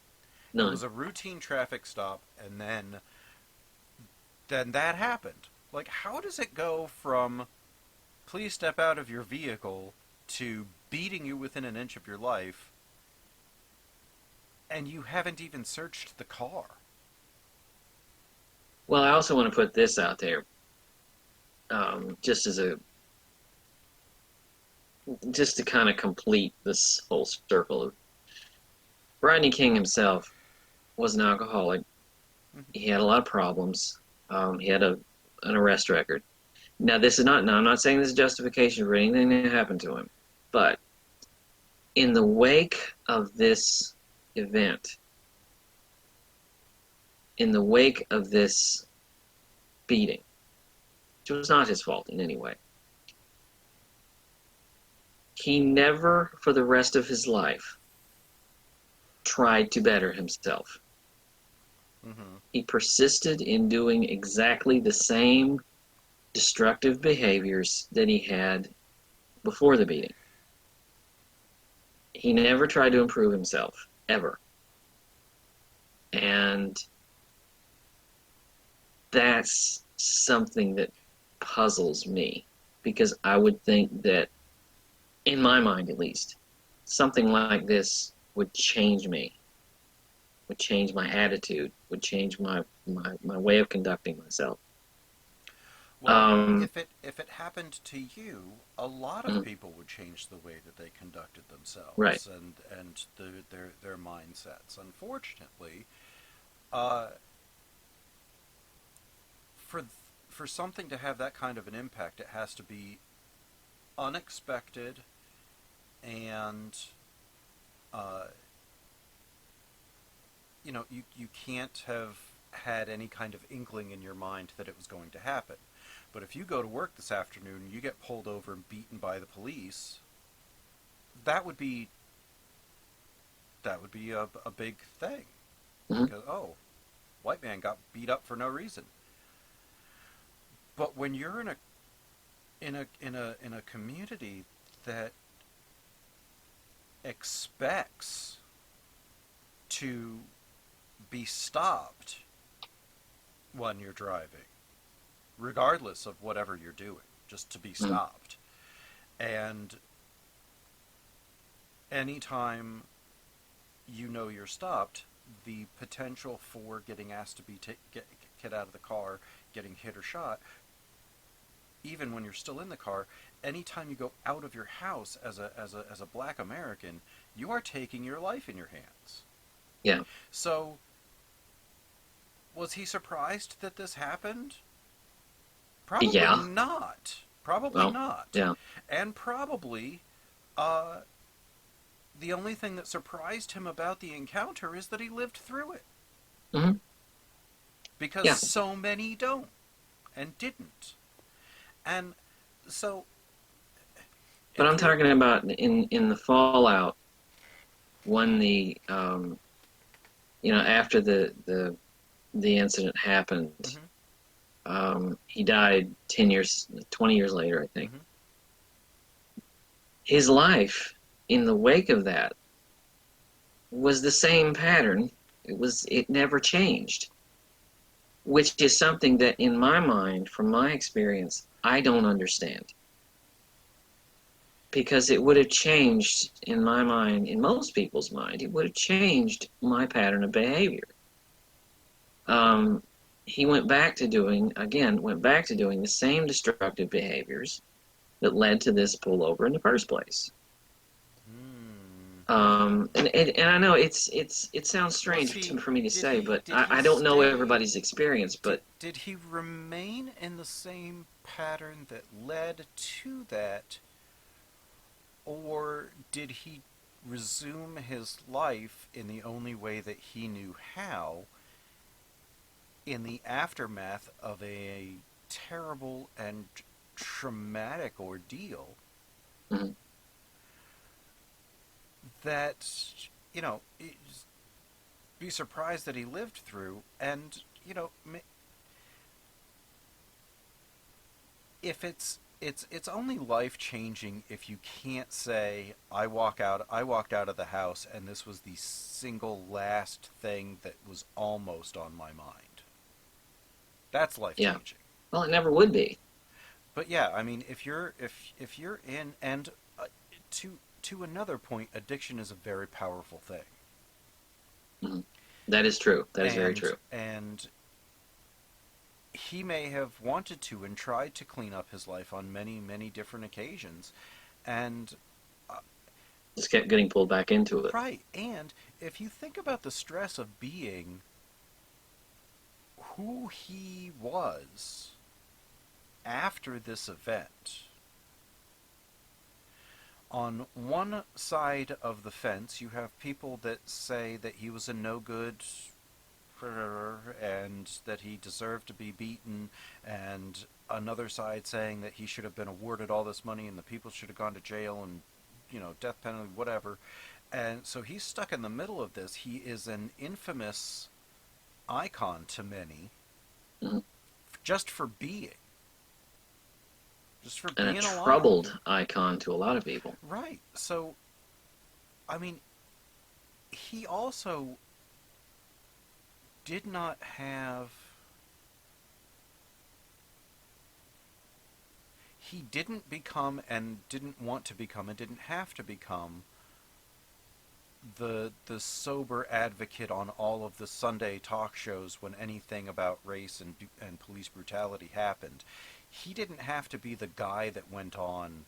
none. It was a routine traffic stop, and then that happened. Like, how does it go from please step out of your vehicle to beating you within an inch of your life, and you haven't even searched the car? Well, I also want to put this out there, just to kind of complete this whole circle. Rodney King himself was an alcoholic. He had a lot of problems. He had an arrest record. Now, I'm not saying this is justification for anything that happened to him, but in the wake of this event, in the wake of this beating, which was not his fault in any way, He never, for the rest of his life, tried to better himself. Mm-hmm. He persisted in doing exactly the same destructive behaviors that he had before the beating. He never tried to improve himself, ever. And that's something that puzzles me, because I would think that, in my mind at least, something like this would change me, would change my attitude, would change my way of conducting myself. Well, if it happened to you, a lot of mm, people would change the way that they conducted right. themselves and their mindsets. Unfortunately, uh, for for something to have that kind of an impact, it has to be unexpected and uh, you can't have had any kind of inkling in your mind that it was going to happen. But if you go to work this afternoon and you get pulled over and beaten by the police, that would be a big thing, hmm because white man got beat up for no reason. But when you're in a community that expects to be stopped when you're driving, regardless of whatever you're doing, just to be hmm stopped. And anytime you're stopped, the potential for getting asked to get out of the car, getting hit or shot, even when you're still in the car, anytime you go out of your house as a black American, you are taking your life in your hands. Yeah. So, was he surprised that this happened? Probably Yeah. not. Probably Well, not. yeah. And probably, uh, the only thing that surprised him about the encounter is that he lived through it. hmm Because Yeah. so many don't and didn't. And so, But if I'm you're. talking about in the fallout, when after the incident happened, Mm-hmm, he died 10 years, 20 years later, I think. mm-hmm, His life in the wake of that was the same pattern. It never changed, which is something that, in my mind, from my experience, I don't understand. Because it would have changed, in my mind, in most people's mind, it would have changed my pattern of behavior. Um, he went back to doing the same destructive behaviors that led to this pullover in the first place. mm. And I know it sounds Was strange he? for me to Did say, he? but Did he I don't know stay? everybody's experience, but Did he remain in the same pattern that led to that, or did he resume his life in the only way that he knew how, in the aftermath of a terrible and traumatic ordeal mhm. that, be surprised that he lived through? And if it's only life changing if you can't say I walked out of the house and this was the single last thing that was almost on my mind. That's life Yeah. changing. Well, it never would be. But yeah, I mean, if you're in, and to another point, addiction is a very powerful thing. Mhm. That is true. That is very true. And he may have wanted to and tried to clean up his life on many, many different occasions. And, Just kept getting pulled back into it. right, and if you think about the stress of being who he was after this event, on one side of the fence, you have people that say that he was a no good and that he deserved to be beaten, and another side saying that he should have been awarded all this money and the people should have gone to jail and death penalty, whatever. And so he's stuck in the middle of this. He is an infamous icon to many, Mm-hmm. just for being. Just for And being a alive. troubled icon to a lot of people. Right. So, I mean, he also did not have... He didn't become, and didn't want to become, and didn't have to become the sober advocate on all of the Sunday talk shows when anything about race and police brutality happened. He didn't have to be the guy that went on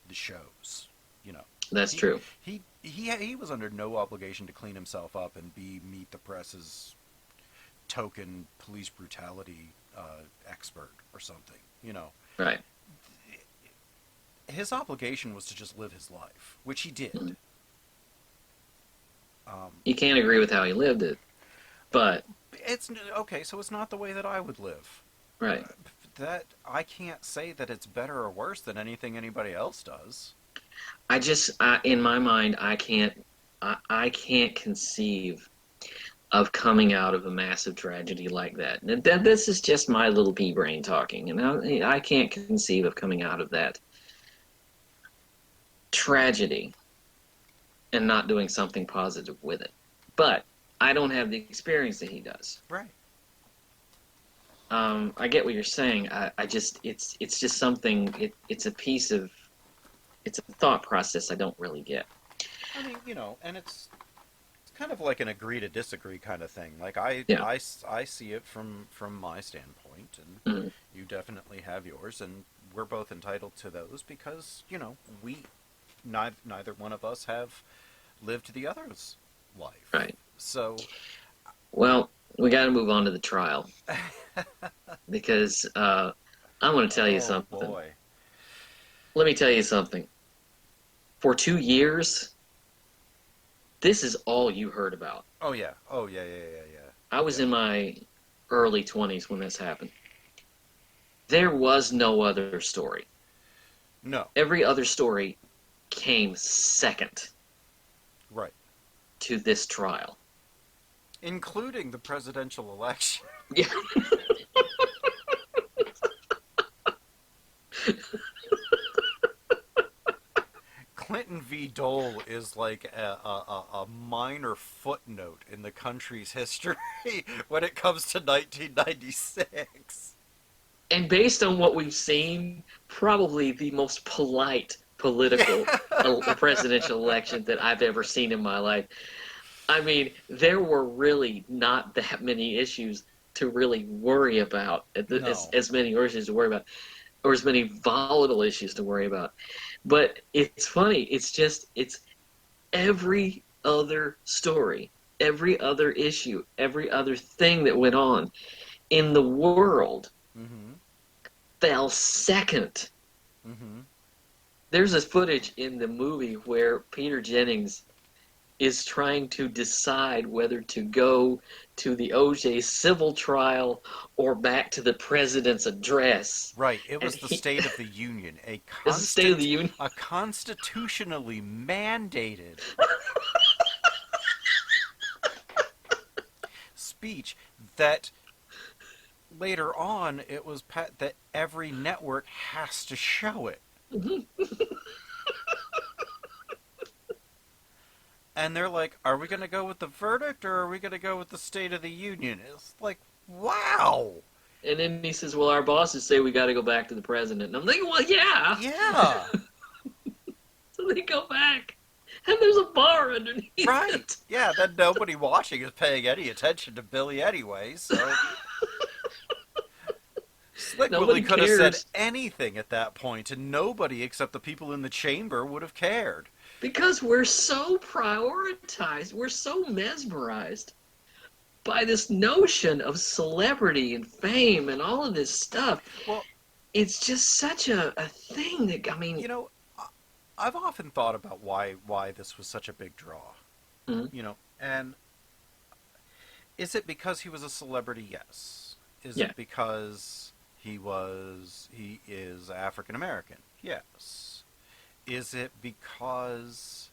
the shows, That's true. He was under no obligation to clean himself up and meet the press's token police brutality expert or something, Right. His obligation was to just live his life, which he did. Mm-hmm. You can't agree with how he lived it, but It's okay, so it's not the way that I would live. right. That I can't say that it's better or worse than anything anybody else does. In my mind, I can't conceive of coming out of a massive tragedy like that. This is just my little pea brain talking, and I can't conceive of coming out of that tragedy and not doing something positive with it. But I don't have the experience that he does. Right. I get what you're saying. I just it's just something. It's a piece of it's a thought process I don't really get. I mean, and it's kind of like an agree to disagree kind of thing. Like I see it from my standpoint, and Mm-hmm. you definitely have yours, and we're both entitled to those because we neither one of us have lived the other's life. Right. So, Well, we got to move on to the trial because I'm going to tell you something. Boy. Let me tell you something. For 2 years, this is all you heard about. Oh yeah. I was in my early 20s when this happened. There was no other story. No. Every other story came second Right. to this trial. Including the presidential election. Yeah. Clinton v. Dole is like a minor footnote in the country's history when it comes to 1996. And based on what we've seen, probably the most polite political presidential election that I've ever seen in my life. I mean, there were really not that many issues to really worry about, as many issues to worry about, or as many volatile issues to worry about. But it's funny. It's every other story, every other issue, every other thing that went on in the world fell second. Mm-hmm. There's this footage in the movie where Peter Jennings is trying to decide whether to go to the O.J. civil trial or back to the president's address. Right. It was the State of the Union, State of the Union, a constitutionally mandated speech that later on it was that every network has to show it. And they're like, are we going to go with the verdict or are we going to go with the State of the Union? It's like, wow. And then he says, well, our bosses say we got to go back to the president. And I'm thinking, well, yeah. Yeah. So they go back. And there's a bar underneath Right. it. Yeah, then nobody watching is paying any attention to Billy anyway, so... Slick Willie could have said anything at that point, and nobody except the people in the chamber would have cared. Because we're so prioritized, we're so mesmerized by this notion of celebrity and fame and all of this stuff. Well, it's just such a thing that, I mean... I've often thought about why this was such a big draw. Mm-hmm. And is it because he was a celebrity? Yes. Is Yeah. it because he is African American? Yes. is it because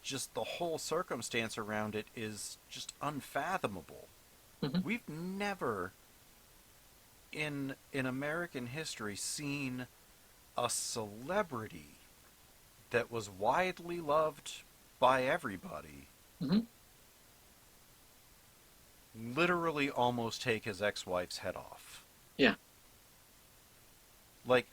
just the whole circumstance around it is just unfathomable? Mm-hmm. We've never in American history seen a celebrity that was widely loved by everybody Mm-hmm. literally almost take his ex-wife's head off. Yeah. Like,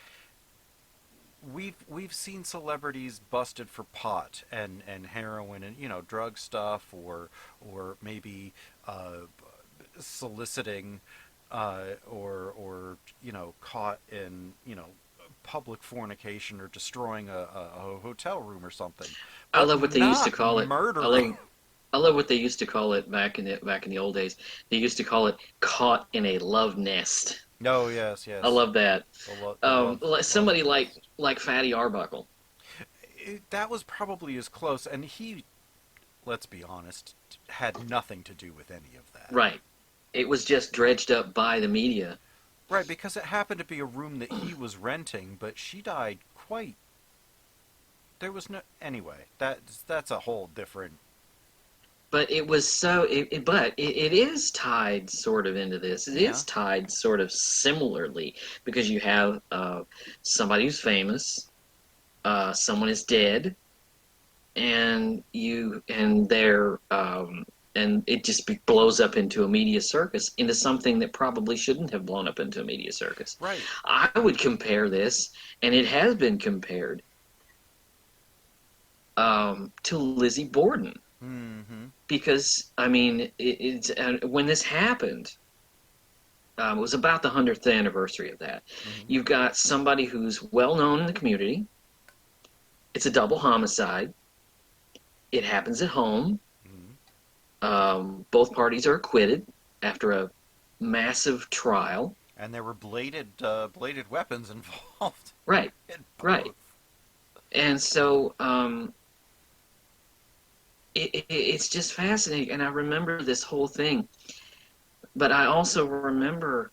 we've seen celebrities busted for pot and heroin and, you know, drug stuff, or maybe soliciting, or you know, caught in, you know, public fornication or destroying a hotel room or something. I But love what they used to not call it. murdering. I love what they used to call it back in the old days. They used to call it caught in a love nest. No, yes, I yes. love that. Like somebody like Fatty Arbuckle. That was probably as close, and he, let's be honest, had nothing to do with any of that. Right. It was just dredged up by the media. Right, because it happened to be a room that he was renting, but she died quite. There was no. Anyway, that's a whole different. But it was so. It is tied sort of into this. It Yeah. is tied sort of similarly because you have somebody who's famous, someone is dead, and it just blows up into a media circus, into something that probably shouldn't have blown up into a media circus. Right. I would compare this, and it has been compared, to Lizzie Borden. Mm-hmm. Because, I mean, when this happened, it was about the 100th anniversary of that. Mm-hmm. You've got somebody who's well known in the community. It's a double homicide. It happens at home. Both parties are acquitted after a massive trial. And there were bladed weapons involved. Right, right. And so it's just fascinating. And I remember this whole thing. But I also remember,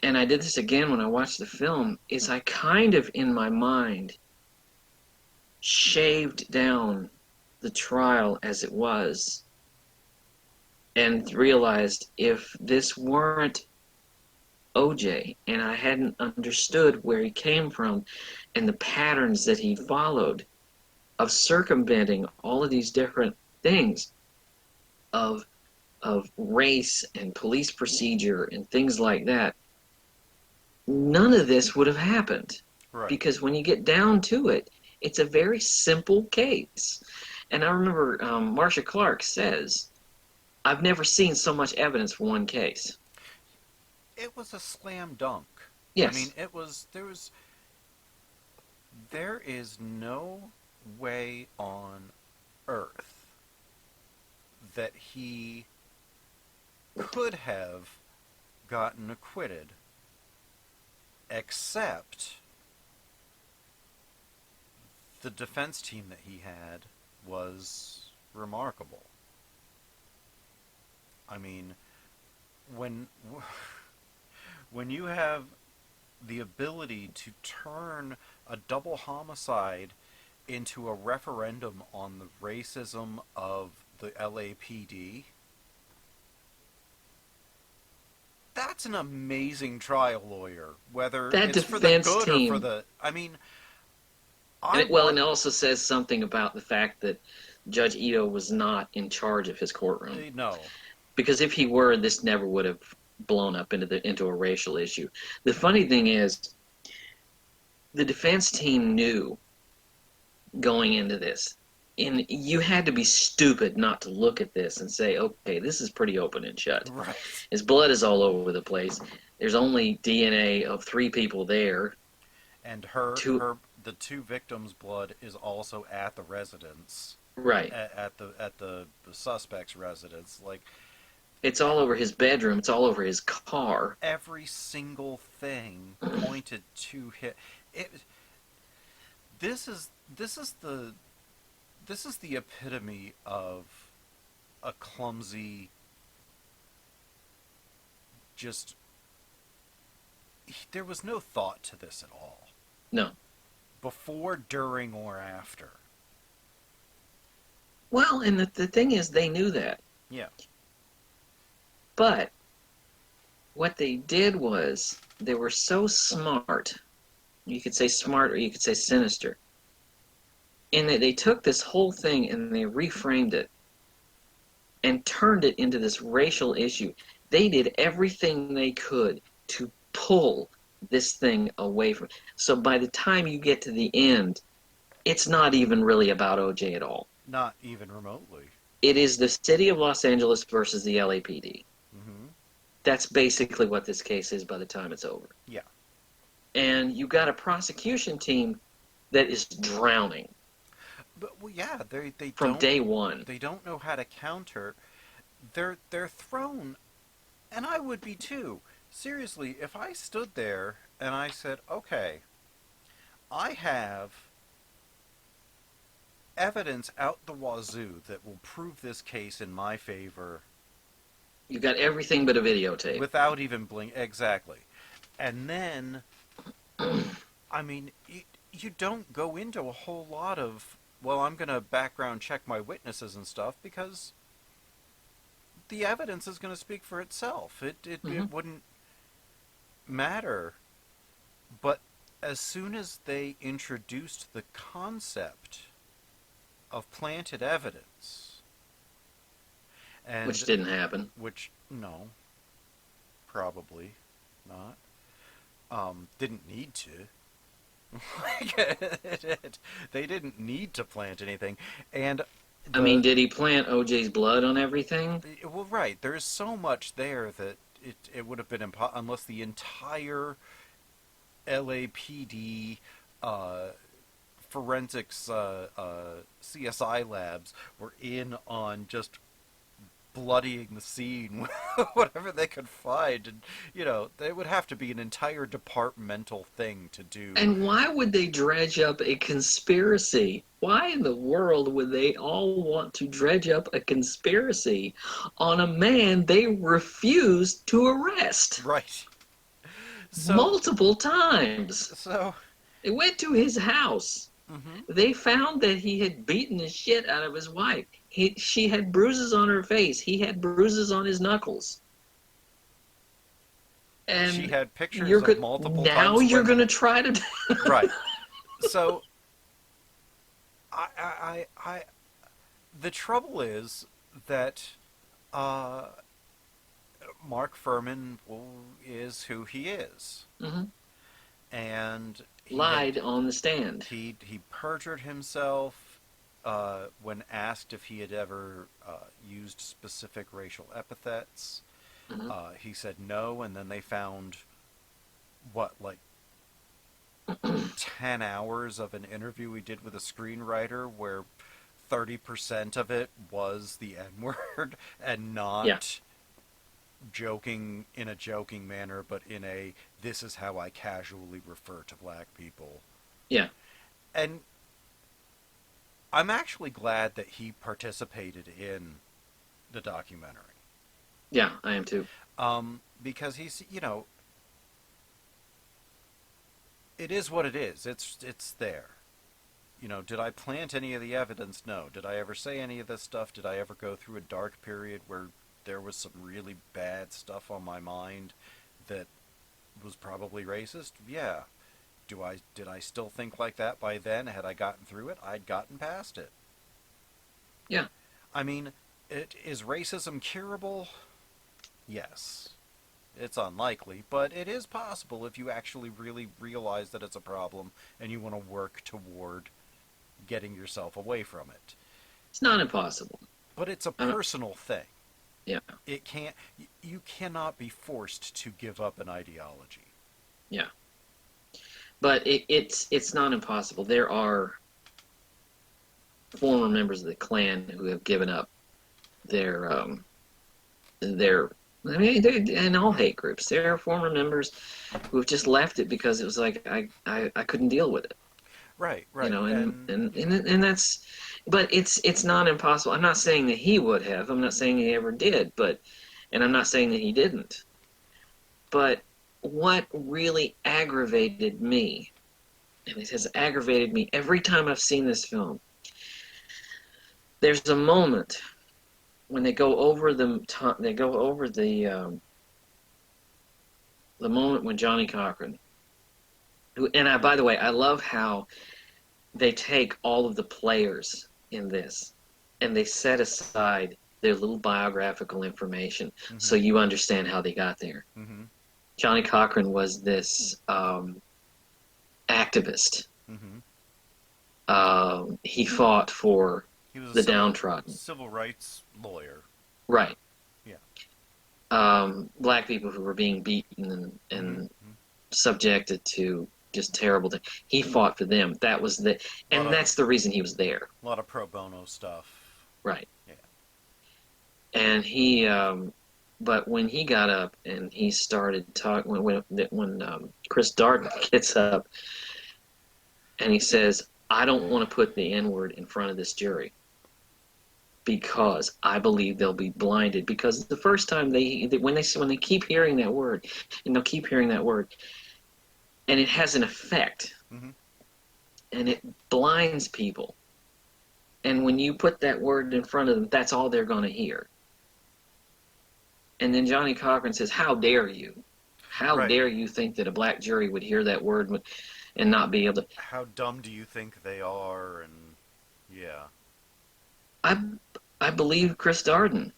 and I did this again when I watched the film, is I kind of, in my mind, shaved down the trial as it was and realized if this weren't OJ and I hadn't understood where he came from and the patterns that he followed of circumventing all of these different things of race and police procedure and things like that, none of this would have happened. Right. Because when you get down to it, it's a very simple case. And I remember Marcia Clark says, I've never seen so much evidence for one case. It was a slam dunk. Yes. I mean, there is no way on earth that he could have gotten acquitted, except the defense team that he had was remarkable. I mean, when you have the ability to turn a double homicide into a referendum on the racism of the LAPD, that's an amazing trial lawyer. Whether that it's for the good team, or for the, I mean, and it also says something about the fact that Judge Ito was not in charge of his courtroom. No, because if he were, this never would have blown up into a racial issue. The funny thing is, the defense team knew going into this, and you had to be stupid not to look at this and say, okay, this is pretty open and shut. right. His blood is all over the place. There's only DNA of 3 people there. And the 2 victims' blood is also at the residence. Right. At the suspect's residence. Like, it's all over his bedroom. It's all over his car. Every single thing pointed to him. This is the epitome of a clumsy, just, there was no thought to this at all. No. before, during, or after. Well, and the thing is, they knew that. Yeah. But what they did was they were so smart. You could say smart or you could say sinister. In that they took this whole thing and they reframed it and turned it into this racial issue. They did everything they could to pull this thing away from. So by the time you get to the end, it's not even really about OJ at all. Not even remotely. It is the city of Los Angeles versus the LAPD. Mm-hmm. That's basically what this case is by the time it's over. Yeah. And you got a prosecution team that is drowning. But well, yeah, they from don't, day one. They don't know how to counter. They're thrown, and I would be too. Seriously, if I stood there and I said, "Okay, I have evidence out the wazoo that will prove this case in my favor," You got everything but a videotape. without even blink, exactly, and then, I mean, you don't go into a whole lot of, well, I'm going to background check my witnesses and stuff, because the evidence is going to speak for itself. It wouldn't matter. But as soon as they introduced the concept of planted evidence, and Which didn't happen. Which, no, probably not. Didn't need to. They didn't need to plant anything. And I mean, did he plant OJ's blood on everything? well, right. There's so much there that it would have been unless the entire LAPD forensics CSI labs were in on just bloodying the scene with whatever they could find, and it would have to be an entire departmental thing to do. And why would they dredge up a conspiracy? Why in the world would they all want to dredge up a conspiracy on a man they refused to arrest? Right. Multiple times. So they went to his house. Mm-hmm. They found that he had beaten the shit out of his wife. She had bruises on her face. He had bruises on his knuckles. And she had pictures of multiple times. Now you're going to try to... Right. So, I the trouble is that Mark Furman is who he is. Mm-hmm. And he lied on the stand. He perjured himself when asked if he had ever used specific racial epithets. Mm-hmm. He said no, and then they found, 10 hours of an interview he did with a screenwriter where 30% of it was the N-word, and not joking in a joking manner, but in a, this is how I casually refer to black people. Yeah. And I'm actually glad that he participated in the documentary. Yeah, I am too. Because he's, it is what it is. It's there. Did I plant any of the evidence? No. Did I ever say any of this stuff? Did I ever go through a dark period where there was some really bad stuff on my mind that was probably racist? Yeah. Did I still think like that by then? Had I gotten through it? I'd gotten past it. Yeah. I mean, is racism curable? Yes. It's unlikely, but it is possible if you actually really realize that it's a problem and you want to work toward getting yourself away from it. It's not impossible. But it's a personal thing. Yeah. You cannot be forced to give up an ideology. Yeah. But it's not impossible. There are former members of the Klan who have given up their and all hate groups. There are former members who have just left it because it was like I couldn't deal with it. Right. And that's, but it's not impossible. I'm not saying that he would have. I'm not saying he ever did, and I'm not saying that he didn't. But what really aggravated me and it has aggravated me every time I've seen this film. There's a moment when they go over the moment when Johnny Cochran, by the way, I love how they take all of the players in this and they set aside their little biographical information so you understand how they got there. Mm-hmm. Johnny Cochran was this activist. Mm-hmm. He fought for He was the a downtrodden. civil rights lawyer. Right. Yeah. Black people who were being beaten and Mm-hmm. subjected to just terrible things. He fought for them. That's the reason he was there. A lot of pro bono stuff. Right. Yeah. And but when he got up and he started talking, when Chris Darden gets up and he says, "I don't want to put the N-word in front of this jury because I believe they'll be blinded." Because the first time when they keep hearing that word, and they'll keep hearing that word, and it has an effect, Mm-hmm. and it blinds people. And when you put that word in front of them, that's all they're going to hear. And then Johnny Cochran says, "How dare you? How Right. dare you think that a black jury would hear that word and not be able to?" How dumb do you think they are? And yeah. I believe Chris Darden.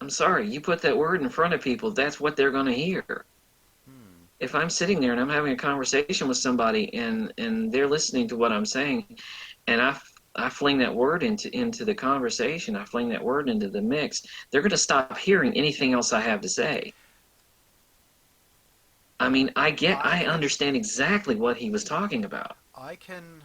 I'm sorry, you put that word in front of people, that's what they're going to hear. If I'm sitting there and I'm having a conversation with somebody and they're listening to what I'm saying, and I fling that word into the conversation, I fling that word into the mix, they're going to stop hearing anything else I have to say. I mean, I understand exactly what he was talking about. I can.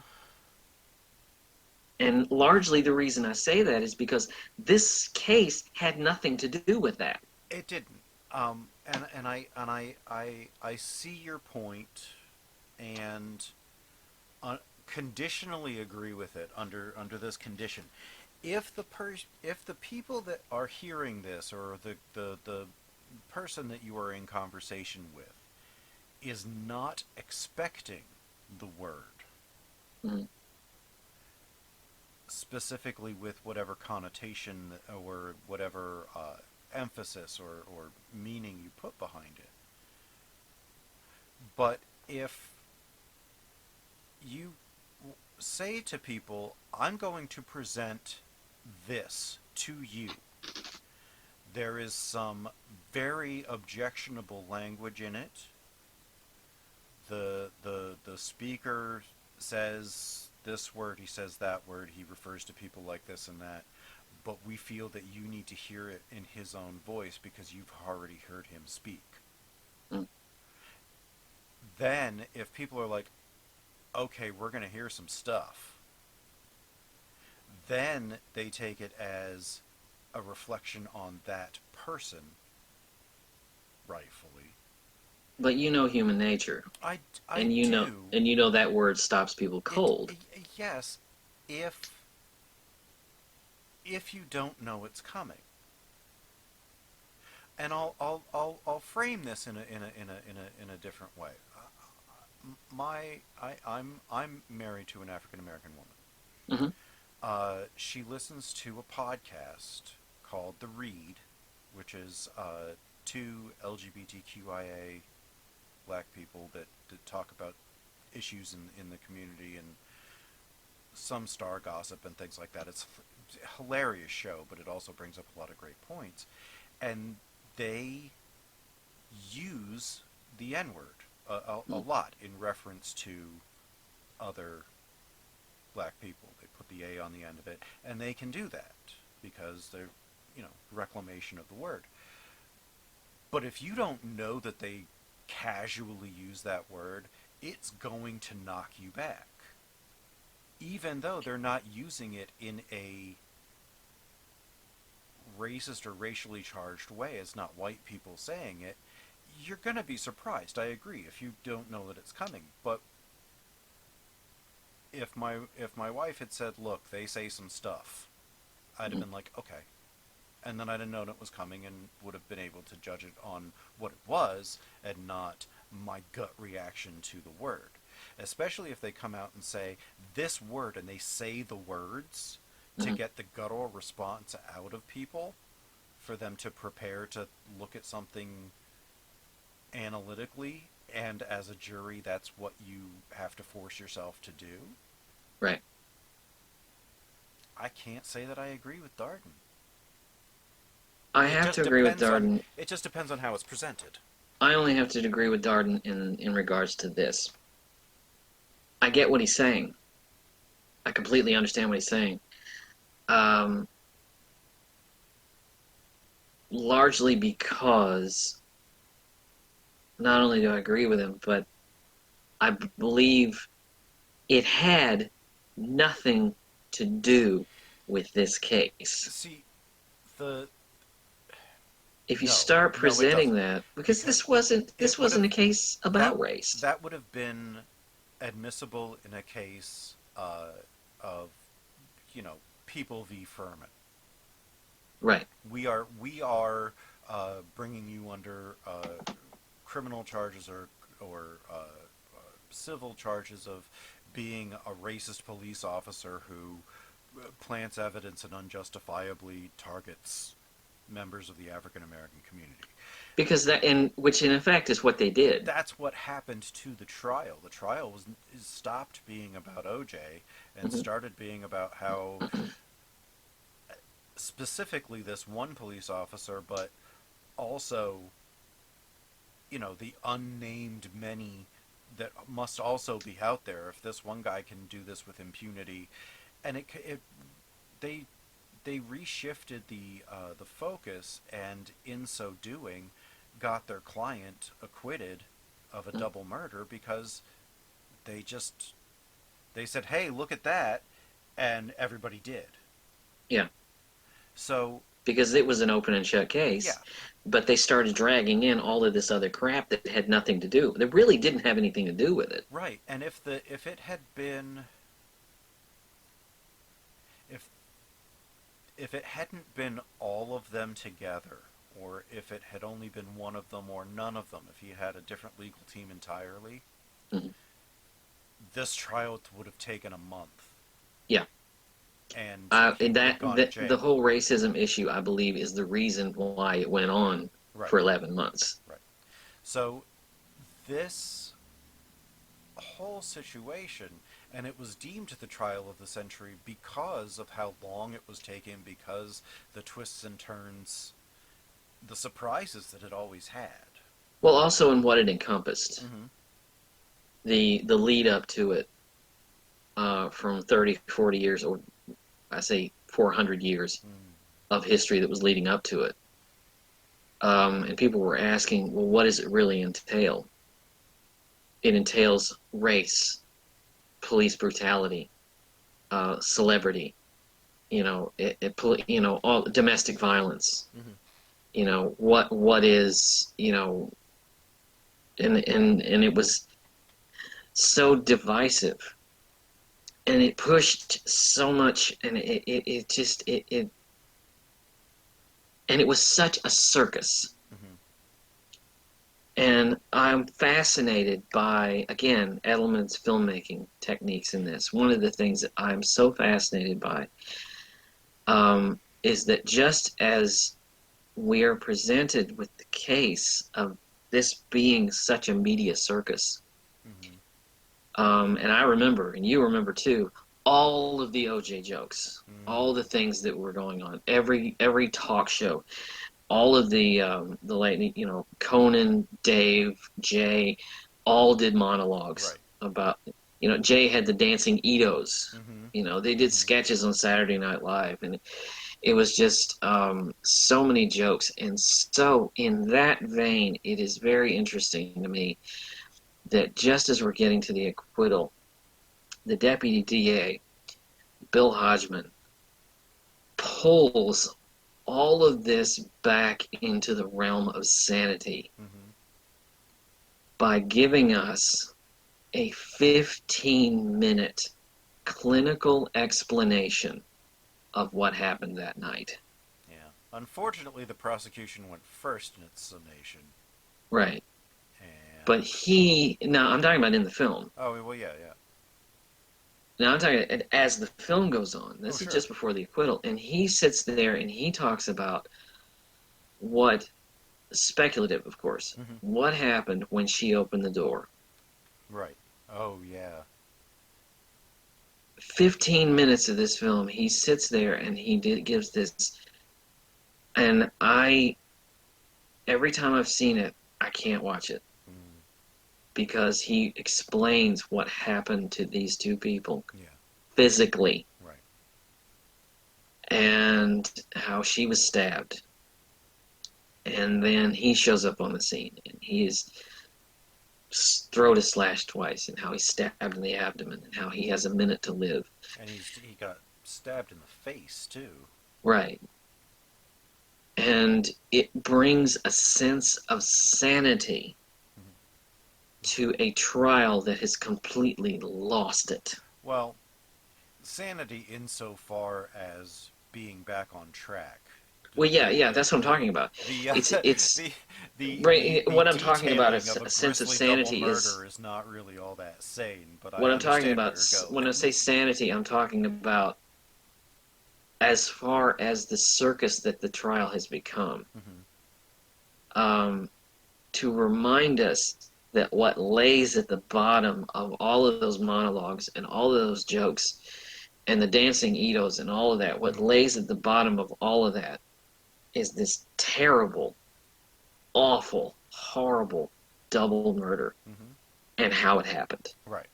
And largely the reason I say that is because this case had nothing to do with that. It didn't. I see your point, and conditionally agree with it under this condition. If the people that are hearing this, or the person that you are in conversation with, is not expecting the word, Mm-hmm. specifically with whatever connotation or whatever emphasis or meaning you put behind it. But if you say to people, "I'm going to present this to you," there is some very objectionable language in it. The speaker says this word, he says that word, he refers to people like this and that, but we feel that you need to hear it in his own voice because you've already heard him speak. Mm. Then, if people are like, "Okay, we're going to hear some stuff," then they take it as a reflection on that person, rightfully. But you know human nature. I and you do. know that word stops people cold. Yes, if you don't know it's coming. And I'll frame this in a different way. I'm married to an African American woman. Mm-hmm. She listens to a podcast called The Read, which is two LGBTQIA black people that talk about issues in the community and some star gossip and things like that. It's a hilarious show, but it also brings up a lot of great points. And they use the N-word a lot in reference to other black people. They put the A on the end of it, and they can do that because they're, reclamation of the word. But if you don't know that they casually use that word, it's going to knock you back. Even though they're not using it in a racist or racially charged way, it's not white people saying it, you're going to be surprised. I agree, if you don't know that it's coming. But if my wife had said, "Look, they say some stuff," I'd have been like, "Okay." And then I'd have known it was coming and would have been able to judge it on what it was and not my gut reaction to the word. especially if they come out and say this word, and they say the words to get the guttural response out of people, for them to prepare to look at something analytically, and as a jury, that's what you have to force yourself to do. Right. I can't say that I agree with Darden. I have to agree with Darden. It just depends on how it's presented. I only have to agree with Darden in regards to this. I get what he's saying. I completely understand what he's saying. Largely because not only do I agree with him, but I believe it had nothing to do with this case. See, if you start presenting that, because this wasn't a case about race. That would have been admissible in a case of, People v. Furman. Right. We are bringing you under criminal charges or civil charges of being a racist police officer who plants evidence and unjustifiably targets members of the African American community. Because which in effect is what they did. That's what happened to the trial. The trial stopped being about OJ and started being about how specifically this one police officer, but also, the unnamed many that must also be out there. If this one guy can do this with impunity, and they reshifted the focus, and in so doing, got their client acquitted of a double murder because they said, "Hey, look at that," and everybody did. Yeah. So because it was an open and shut case. Yeah. But they started dragging in all of this other crap that had nothing to do. That really didn't have anything to do with it. Right. And if it had been if it hadn't been all of them together, or if it had only been one of them or none of them, if he had a different legal team entirely, this trial would have taken a month. Yeah. And the whole racism issue, I believe, is the reason why it went on for 11 months. Right. So this whole situation, and it was deemed the trial of the century because of how long it was taking, because the twists and turns, the surprises that it always had. Well, also in what it encompassed. The lead up to it, from 30, 40 years, or I say 400 years of history that was leading up to it. And people were asking, well, what does it really entail? It entails race, police brutality, celebrity, all domestic violence. What is, and it was so divisive. And it pushed so much, and it was such a circus. And I'm fascinated by, again, Edelman's filmmaking techniques in this. One of the things that I'm so fascinated by is that just as we are presented with the case of this being such a media circus, and I remember, and you remember too, all of the OJ jokes, all the things that were going on, every talk show, all of the late, Conan, Dave, Jay, all did monologues about, Jay had the dancing Edos, they did sketches on Saturday Night Live, and it was just so many jokes. And so in that vein, it is very interesting to me that just as we're getting to the acquittal, the deputy DA, Bill Hodgman, pulls all of this back into the realm of sanity by giving us a 15-minute clinical explanation of what happened that night. Yeah. Unfortunately, the prosecution went first in its summation. Right. But now I'm talking about in the film. Oh, well, yeah, yeah. Now I'm talking as the film goes on. This is sure. just before the acquittal. And he sits there and he talks about what, speculative, of course, what happened when she opened the door. Right. Oh, yeah. 15 minutes of this film, he sits there and he gives this. And every time I've seen it, I can't watch it. Because he explains what happened to these two people physically. Right. And how she was stabbed. And then he shows up on the scene, and his throat is slashed twice, and how he's stabbed in the abdomen, and how he has a minute to live. And he got stabbed in the face, too. Right. And it brings a sense of sanity to a trial that has completely lost it. Well, sanity insofar as being back on track. Well, yeah, that's what I'm talking about. What I'm talking about is a sense of sanity is not really all that sane. But what I'm talking about when I say sanity, I'm talking about as far as the circus that the trial has become. To remind us that what lays at the bottom of all of those monologues and all of those jokes and the dancing Itos and all of that, what lays at the bottom of all of that is this terrible, awful, horrible double murder and how it happened. Right.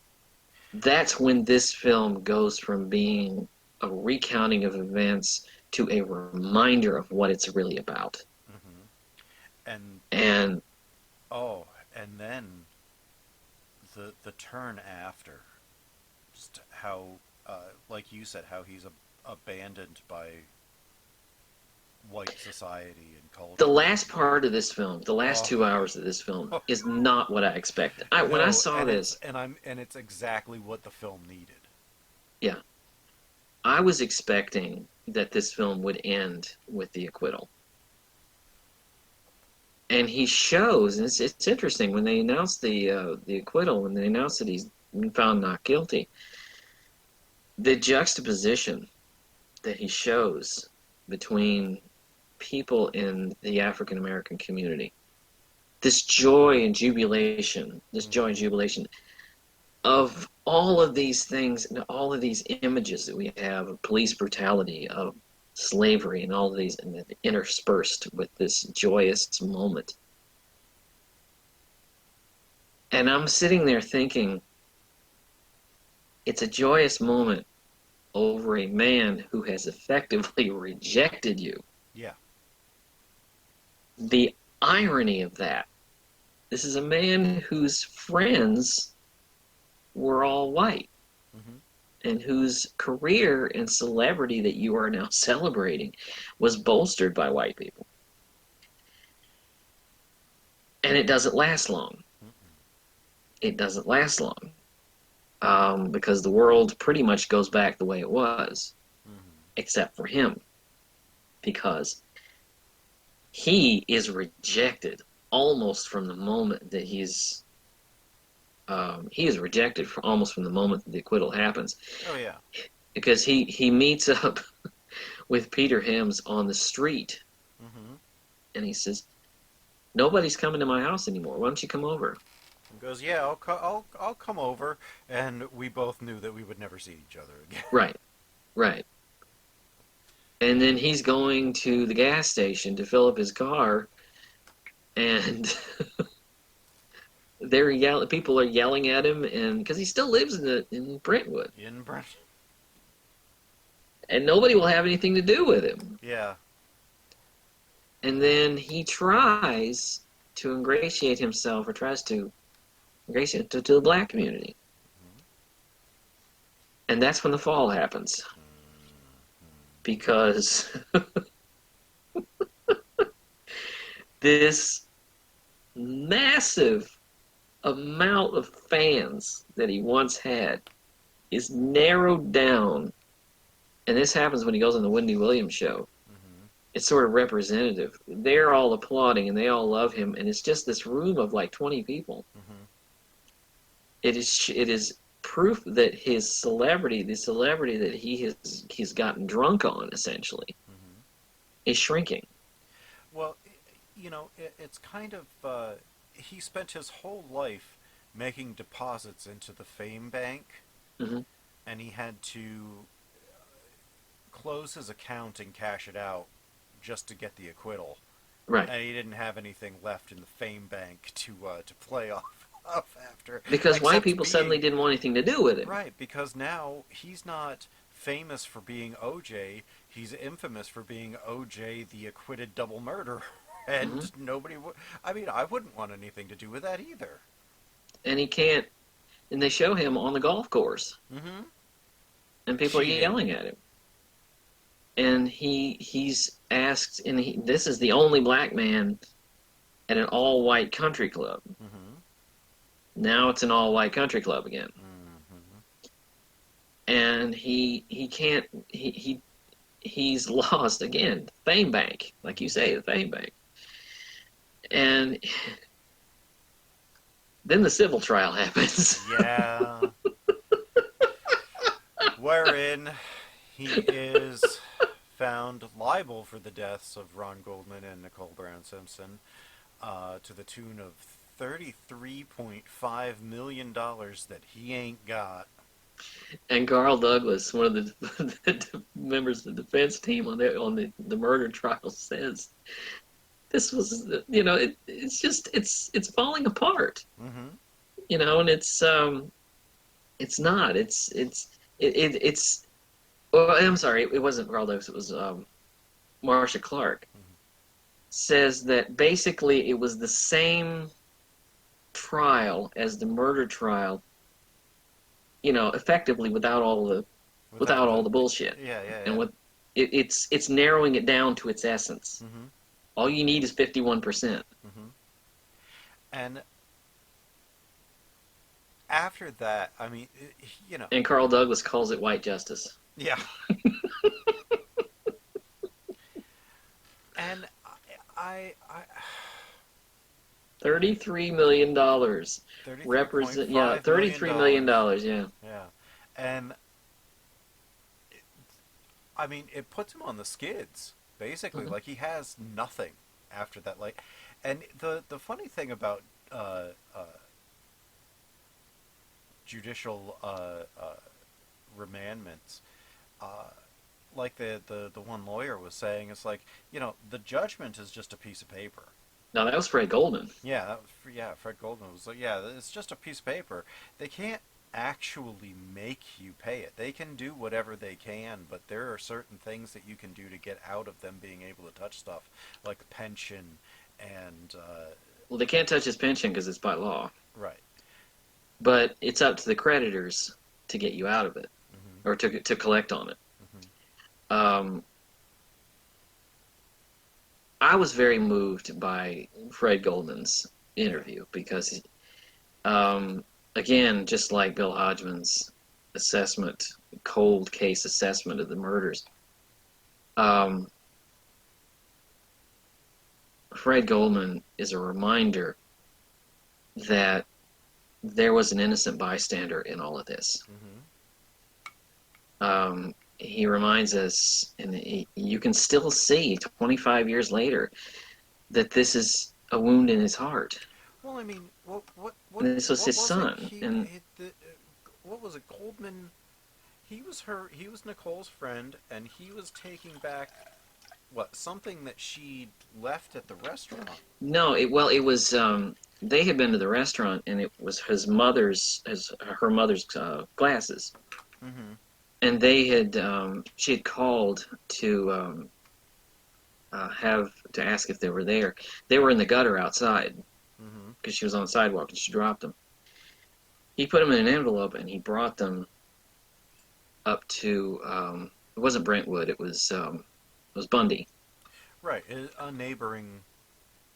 That's when this film goes from being a recounting of events to a reminder of what it's really about. And then the turn after, just how, like you said, how he's abandoned by white society and culture. The last part of this film, the last 2 hours of this film, is not what I expected. When I saw this, and it's exactly what the film needed. Yeah, I was expecting that this film would end with the acquittal. And he shows, and it's interesting, when they announced the acquittal, when they announced that he's been found not guilty, the juxtaposition that he shows between people in the African American community, this joy and jubilation of all of these things and all of these images that we have of police brutality, of slavery, and all of these, and interspersed with this joyous moment. And I'm sitting there thinking, it's a joyous moment over a man who has effectively rejected you. Yeah. The irony of that. This is a man whose friends were all white. And whose career and celebrity that you are now celebrating was bolstered by white people. And it doesn't last long. It doesn't last long. Because the world pretty much goes back the way it was. Except for him. Because he is rejected almost from the moment that he is rejected almost from the moment that the acquittal happens. Oh, yeah. Because he meets up with Peter Hims on the street. And he says, nobody's coming to my house anymore. Why don't you come over? He goes, yeah, I'll come over. And we both knew that we would never see each other again. Right. And then he's going to the gas station to fill up his car. And people are yelling at him, and because he still lives in Brentwood. And nobody will have anything to do with him. Yeah. And then he tries to ingratiate himself, or tries to ingratiate to the black community. And that's when the fall happens. Because this massive amount of fans that he once had is narrowed down, and this happens when he goes on the Wendy Williams show. It's sort of representative. They're all applauding and they all love him, and it's just this room of like 20 people. it is proof that his celebrity, the celebrity that he's gotten drunk on, essentially, is shrinking. Well, it's kind of he spent his whole life making deposits into the fame bank, Hmm. and he had to close his account and cash it out just to get the acquittal. Right. And he didn't have anything left in the fame bank to play off of after. Because white Except people suddenly didn't want anything to do with him. right, because now he's not famous for being OJ. He's infamous for being OJ, the acquitted double murderer. And nobody would. I mean, I wouldn't want anything to do with that either. And he can't. And they show him on the golf course, and people are yelling at him. And he's asked, and this is the only black man at an all-white country club. Now it's an all-white country club again. And he can't. He's lost again. Fame bank, like you say, the fame bank. And then the civil trial happens. Yeah. Wherein he is found liable for the deaths of Ron Goldman and Nicole Brown Simpson to the tune of $33.5 million that he ain't got. And Carl Douglas, one of the members of the defense team on the murder trial, says this was, it's falling apart. And it's not. Well, I'm sorry, it wasn't Carl Douglas. It was Marcia Clark. Says that basically it was the same trial as the murder trial. Effectively without all the bullshit. Yeah. And it's narrowing it down to its essence. All you need is 51%. And after that, I mean, And Carl Douglas calls it white justice. Yeah. And I $33 million. $33 million. Yeah. Yeah. And I mean, it puts him on the skids, basically. Like, he has nothing after that. Like, and the funny thing about judicial remandments, like the one lawyer was saying, it's like, the judgment is just a piece of paper. No, that was Fred Goldman. Yeah, Fred Goldman was like, yeah, it's just a piece of paper. They can't actually make you pay it. They can do whatever they can, but there are certain things that you can do to get out of them being able to touch stuff, like pension and... Well, they can't touch his pension because it's by law. Right. But it's up to the creditors to get you out of it, or to collect on it. I was very moved by Fred Goldman's interview because, again, just like Bill Hodgman's assessment, cold case assessment of the murders, Fred Goldman is a reminder that there was an innocent bystander in all of this. He reminds us, and you can still see 25 years later that this is a wound in his heart. Well, I mean, what this was his son. What was it, Goldman? He was Nicole's friend, and he was taking back something that she left at the restaurant. No, it was they had been to the restaurant, and it was her mother's glasses. And they had she had called to ask if they were there. They were in the gutter outside because she was on the sidewalk and she dropped them. He put them in an envelope and he brought them up to it wasn't Brentwood, it was Bundy. Right, a neighboring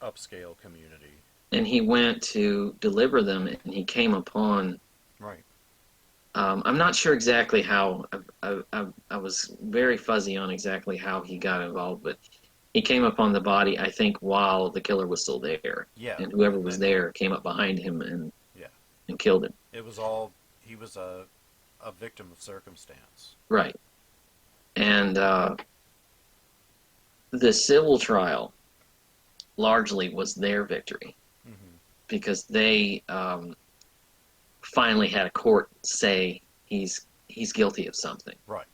upscale community. And he went to deliver them, and he came upon. Right. I'm not sure exactly how. I was very fuzzy on exactly how he got involved, but he came upon the body, I think, while the killer was still there. Yeah. And whoever was there came up behind him and and killed him. It was all, he was a victim of circumstance. Right. And the civil trial largely was their victory because they finally had a court say he's guilty of something. Right.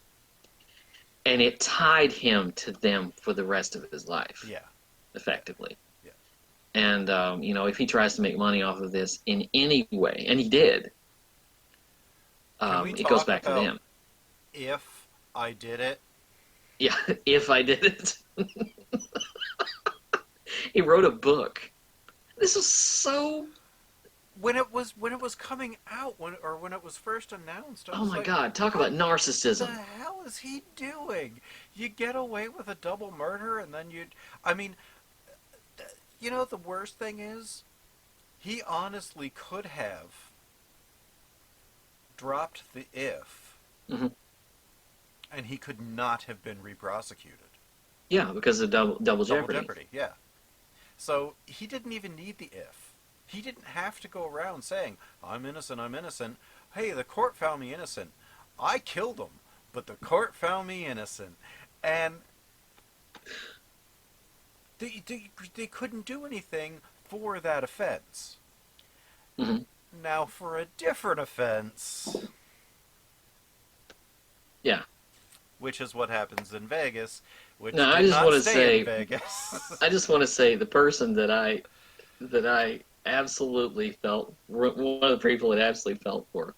And it tied him to them for the rest of his life. Yeah. Effectively. Yeah. And, if he tries to make money off of this in any way, and he did, it goes back to them. If I did it? Yeah, if I did it. He wrote a book. This was so... When it was coming out, when it was first announced, oh my God! Talk about narcissism. What the hell is he doing? You get away with a double murder, and then I mean, the worst thing is, he honestly could have dropped the if, and he could not have been re-prosecuted. Yeah, because of double jeopardy. Yeah. So he didn't even need the if. He didn't have to go around saying, I'm innocent, I'm innocent. Hey, the court found me innocent. I killed him, but the court found me innocent. And they couldn't do anything for that offense. Now, for a different offense... Yeah. Which is what happens in Vegas, which no, I just want to say, Vegas. I just want to say the person that I absolutely felt, one of the people that absolutely felt for,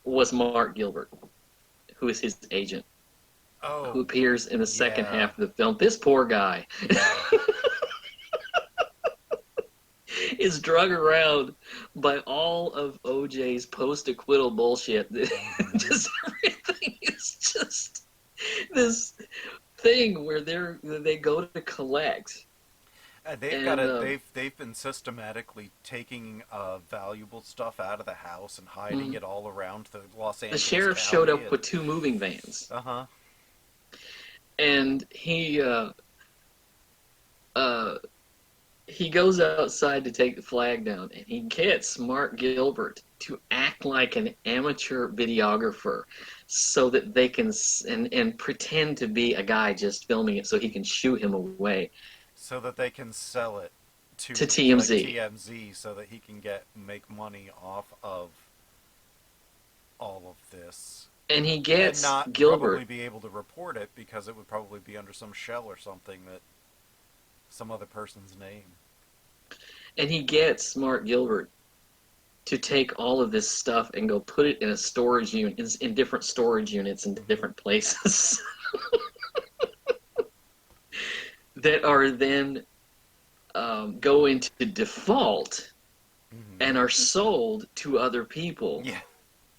was Mark Gilbert, who is his agent, who appears in the second half of the film. This poor guy is drug around by all of OJ's post-acquittal bullshit. Just everything is just this thing where they go to collect. They've been systematically taking valuable stuff out of the house and hiding it all around the Los Angeles. The sheriff showed up with 2 moving vans. And he goes outside to take the flag down, and he gets Mark Gilbert to act like an amateur videographer so that they can and pretend to be a guy just filming it so he can shoo him away. So that they can sell it to TMZ. Like TMZ, so that he can make money off of all of this. And he gets and not Gilbert probably be able to report it because it would probably be under some shell or something that some other person's name. And he gets Mark Gilbert to take all of this stuff and go put it in a storage unit, in different storage units in different places. That are then go into default and are sold to other people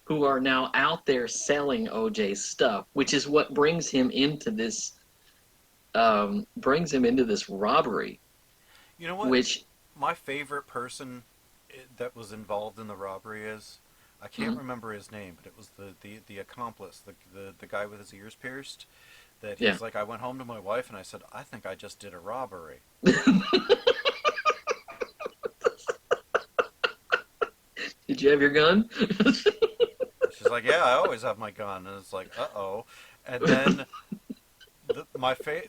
who are now out there selling OJ's stuff, which is what brings him into this robbery. You know what? Which my favorite person that was involved in the robbery is, I can't remember his name, but it was the accomplice, the guy with his ears pierced. That he's like, I went home to my wife and I said, I think I just did a robbery. Did you have your gun? She's like, yeah, I always have my gun. And it's like, uh-oh. And then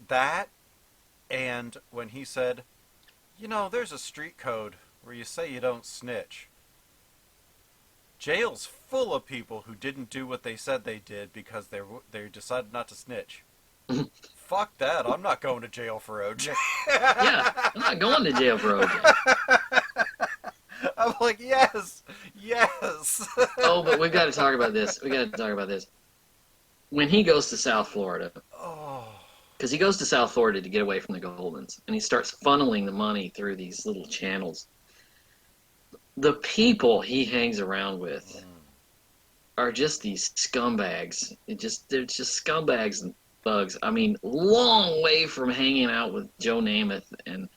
that, and when he said, there's a street code where you say you don't snitch. Jail's full of people who didn't do what they said they did because they decided not to snitch. Fuck that. I'm not going to jail for OJ. Yeah, I'm not going to jail for OJ. I'm like, yes. Oh, but we've got to talk about this. When he goes to South Florida, because he goes to South Florida to get away from the Goldmans, and he starts funneling the money through these little channels. The people he hangs around with are just these scumbags. They're just scumbags and thugs. I mean, long way from hanging out with Joe Namath and,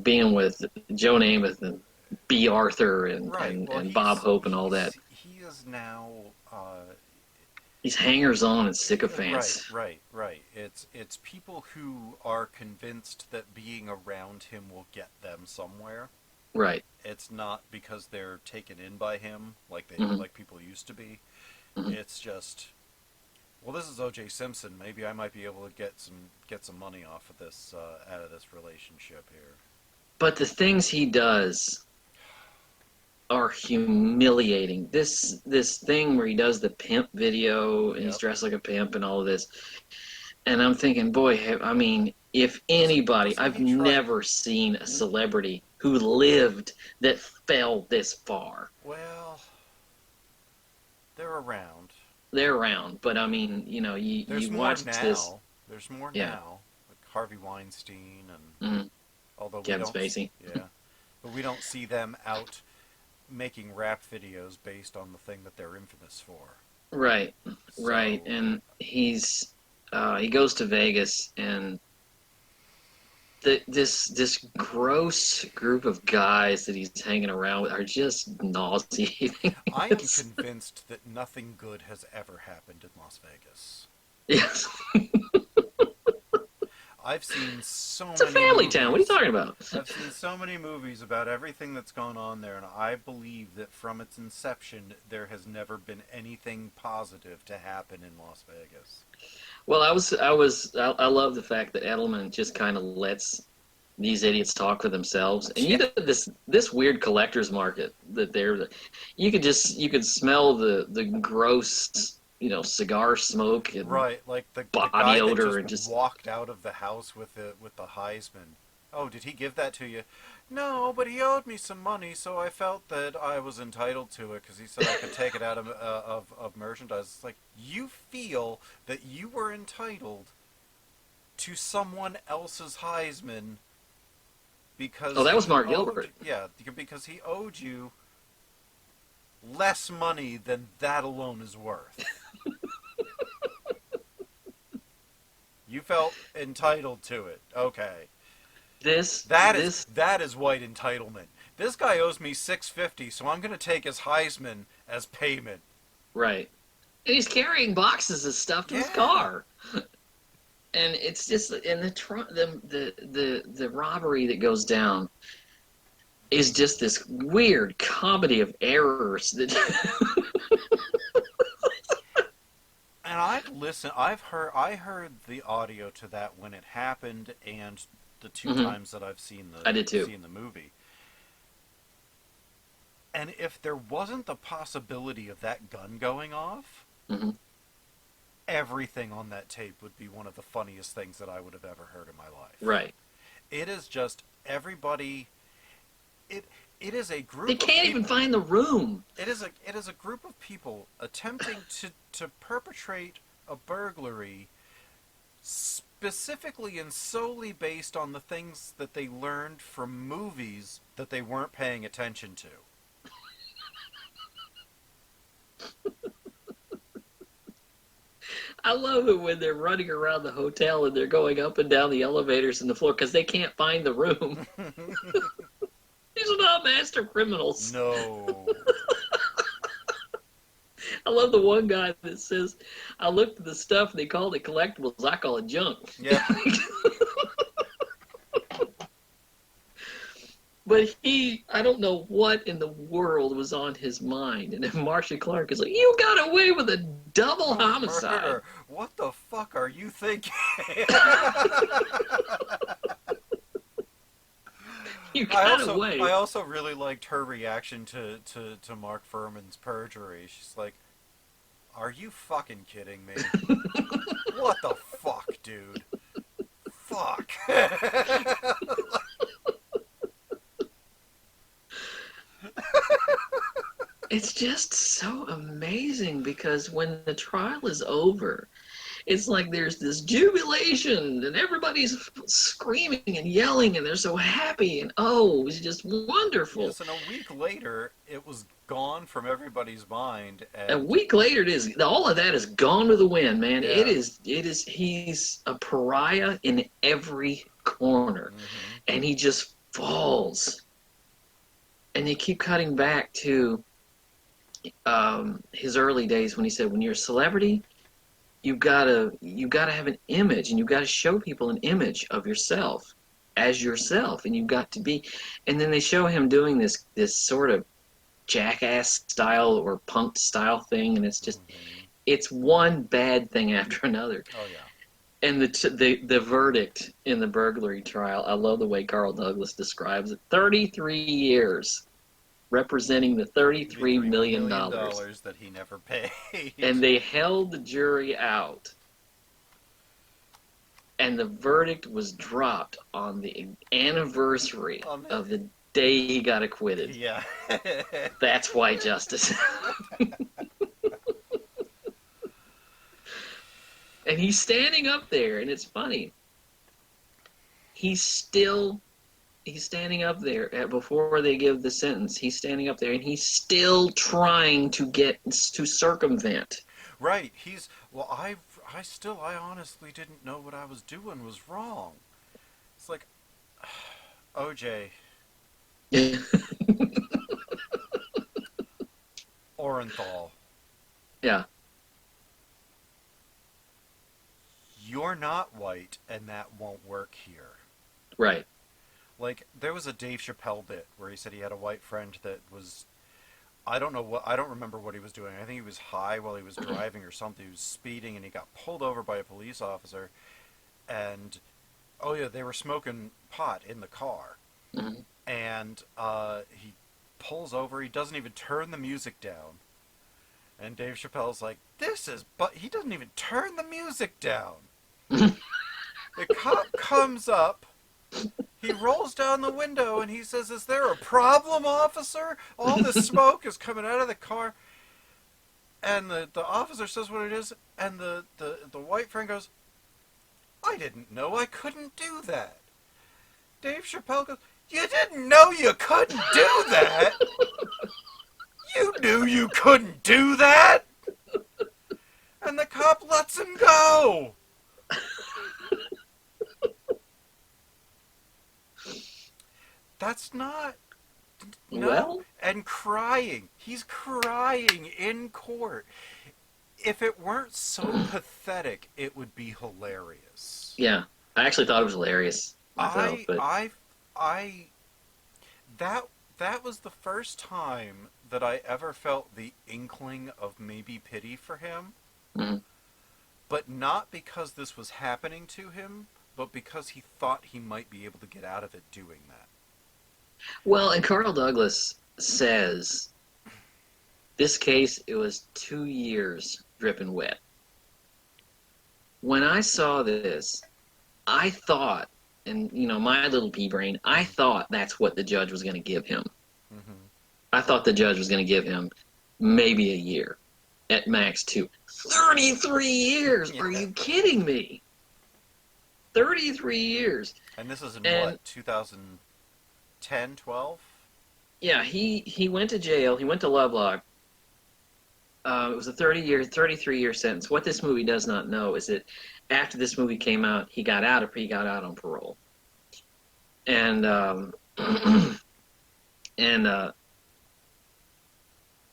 being with Joe Namath and B. Arthur and Bob Hope and all that. He is now... He's hangers-on and sycophants. Right. It's people who are convinced that being around him will get them somewhere. Right. It's not because they're taken in by him like Mm-hmm. like people used to be. Mm-hmm. It's just, well, this is O.J. Simpson. Maybe I might be able to get some money off of this out of this relationship here. But the things he does are humiliating. This thing where he does the pimp video and he's Yep. dressed like a pimp and all of this, and I'm thinking, boy, I mean, if anybody, Doesn't I've he try? never seen a celebrity who lived that fell this far. Well, they're around. They're around, but I mean, you know, There's you more watch this, now. There's more yeah, now, like Harvey Weinstein, and mm, although we Kevin don't, Spacey, yeah, but we don't see them out making rap videos based on the thing that they're infamous for. right, right, So, and he goes to Vegas and this gross group of guys that he's hanging around with are just nauseating. I am convinced that nothing good has ever happened in Las Vegas. Yes, I've seen so it's a many family town. What are you movies. talking about? I've seen so many movies about everything that's gone on there, and I believe that from its inception, there has never been anything positive to happen in Las Vegas. Well, I love the fact that Edelman just kind of lets these idiots talk for themselves, and you Yeah. know this weird collector's market that you could smell the gross, you know, cigar smoke and Right, like the body guy that odor just and just walked out of the house with the Heisman. Oh, did he give that to you? No, but he owed me some money, so I felt that I was entitled to it because he said I could take it out of merchandise. It's like, you feel that you were entitled to someone else's Heisman because oh, that was he Mark owed, Gilbert. yeah, because he owed you less money than that alone is worth. You felt entitled to it. Okay. This That is white entitlement. This guy owes me $650, so I'm going to take his Heisman as payment. right, and he's carrying boxes of stuff to his Yeah. car, and it's just and the robbery that goes down is just this weird comedy of errors that And I heard the audio to that when it happened and the two Mhm. times that I've I did too. seen the movie. And if there wasn't the possibility of that gun going off, Hmm. everything on that tape would be one of the funniest things that I would have ever heard in my life. Right. It is just everybody. It is a group. They of can't even people- find the room. It is a group of people attempting to perpetrate a burglary specifically and solely based on the things that they learned from movies that they weren't paying attention to. I love it when they're running around the hotel and they're going up and down the elevators and the floor because they can't find the room. These are not master criminals. No. I love the one guy that says, I looked at the stuff and they called it collectibles. I call it junk. Yeah. But I don't know what in the world was on his mind. And then Marcia Clark is like, you got away with a double homicide. Murder. What the fuck are you thinking? You got away. I also really liked her reaction to Mark Furman's perjury. She's like, are you fucking kidding me? What the fuck, dude? Fuck. It's just so amazing because when the trial is over, it's like there's this jubilation and everybody's screaming and yelling and they're so happy and oh, it was just wonderful. Yes, and a week later, it was gone from everybody's mind. And A week later, all of that is gone with the wind, man. Yeah. It is. He's a pariah in every corner, and he just falls. And they keep cutting back to his early days when he said, "When you're a celebrity, you gotta have an image, and you gotta show people an image of yourself." as yourself, and you've got to be. And then they show him doing this sort of jackass style or punk style thing, and it's just it's one bad thing after another. Oh yeah. And the verdict in the burglary trial, I love the way Carl Douglas describes it. 33 years representing the $33 million dollars that he never paid. And they held the jury out. And the verdict was dropped on the anniversary of the day he got acquitted. Yeah. That's why justice. And he's standing up there, and it's funny. He's standing up there before they give the sentence. He's standing up there, and he's still trying to circumvent. Right. I honestly didn't know what I was doing was wrong. It's like, OJ. Orenthal. Yeah. You're not white, and that won't work here. Right. Like, there was a Dave Chappelle bit where he said he had a white friend that was, I don't remember what he was doing. I think he was high while he was driving or something. He was speeding, and he got pulled over by a police officer, and, oh yeah, they were smoking pot in the car. Mm-hmm. And he pulls over, he doesn't even turn the music down. And Dave Chappelle's like, but he doesn't even turn the music down. The cop comes up, he rolls down the window, and he says, "Is there a problem, officer? All this smoke is coming out of the car." And the officer says what it is, and the white friend goes, "I didn't know I couldn't do that." Dave Chappelle goes, "You didn't know you couldn't do that? You knew you couldn't do that?" And the cop lets him go. That's not... No. Well? And crying. He's crying in court. If it weren't so pathetic, it would be hilarious. Yeah. I actually thought it was hilarious myself. That was the first time that I ever felt the inkling of maybe pity for him. Mm-hmm. But not because this was happening to him, but because he thought he might be able to get out of it doing that. Well, and Carl Douglas says, this case, it was 2 years dripping wet. When I saw this, I thought, and my little pea brain, I thought that's what the judge was going to give him. Mm-hmm. I thought the judge was going to give him maybe a year, at max 2. 33 years! Yeah. Are you kidding me? 33 years. And this is in what, 2010, 12? Yeah, he went to jail. He went to Lovelock. It was a 33-year sentence. What this movie does not know is that after this movie came out, he got out on parole. And the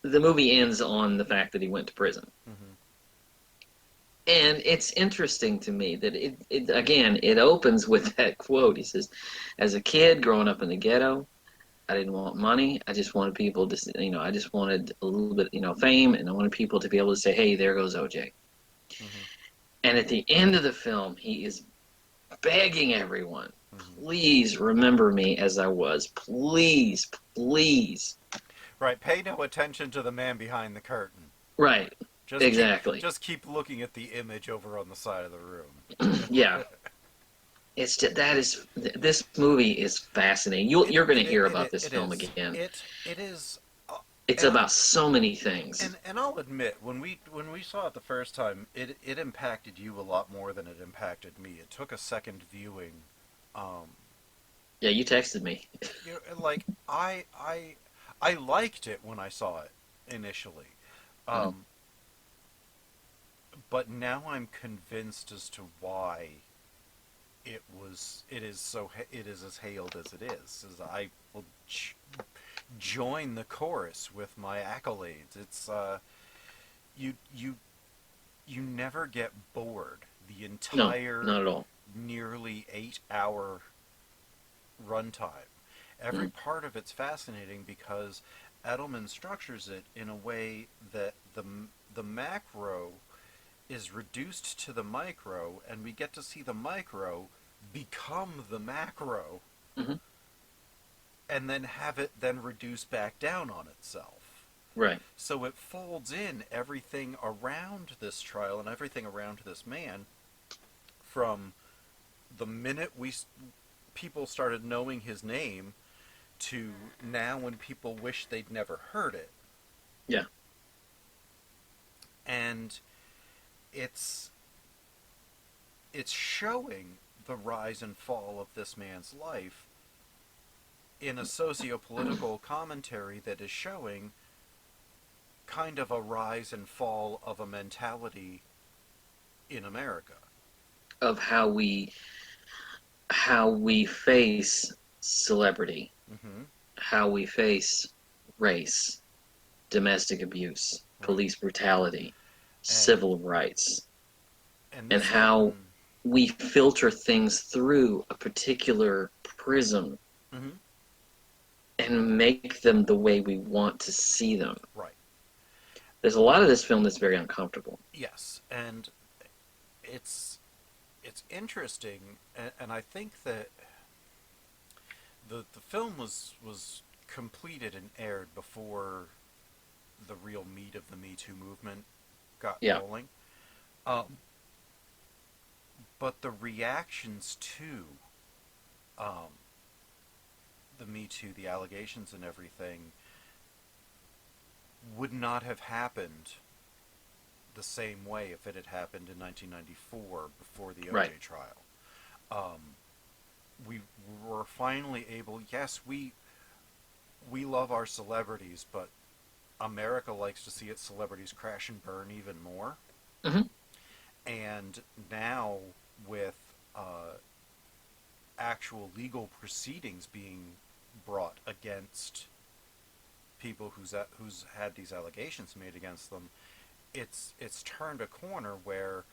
movie ends on the fact that he went to prison. Mm-hmm. And it's interesting to me that it opens with that quote. He says, "As a kid growing up in the ghetto, I didn't want money. I just wanted people to, I just wanted a little bit, fame, and I wanted people to be able to say, hey, there goes OJ." Mm-hmm. And at the end of the film, he is begging everyone, please remember me as I was. Please, please. Right. Pay no attention to the man behind the curtain. Right. Exactly. Just keep looking at the image over on the side of the room. Yeah. It's just, this movie is fascinating. You're going to hear about this film again. It is. It's about so many things. And I'll admit, when we saw it the first time, it impacted you a lot more than it impacted me. It took a second viewing. Yeah, you texted me. Like I liked it when I saw it initially. But now I'm convinced as to why it is as hailed as it is. As I will join the chorus with my accolades. It's you never get bored. The entire not at all. Nearly 8-hour runtime. Every part of it's fascinating because Edelman structures it in a way that the macro is reduced to the micro, and we get to see the micro become the macro, Mm-hmm. and then have it then reduce back down on itself. Right. So it folds in everything around this trial and everything around this man from the minute people started knowing his name to now when people wish they'd never heard it. Yeah. And it's showing the rise and fall of this man's life in a socio-political commentary that is showing kind of a rise and fall of a mentality in America. Of how we face celebrity, Mm-hmm. how we face race, domestic abuse, Right. police brutality, And, civil rights, and and this how man, we filter things through a particular prism mm-hmm. and make them the way we want to see them. Right. There's a lot of this film that's very uncomfortable. Yes, and it's interesting, and I think that the film was completed and aired before the real meat of the Me Too movement got Yeah. rolling. But the reactions to the Me Too, the allegations and everything, would not have happened the same way if it had happened in 1994 before the OJ Right. trial. We were finally able. Yes, we love our celebrities, but America likes to see its celebrities crash and burn even more. Mm-hmm. And now with actual legal proceedings being brought against people who's had these allegations made against them, it's turned a corner where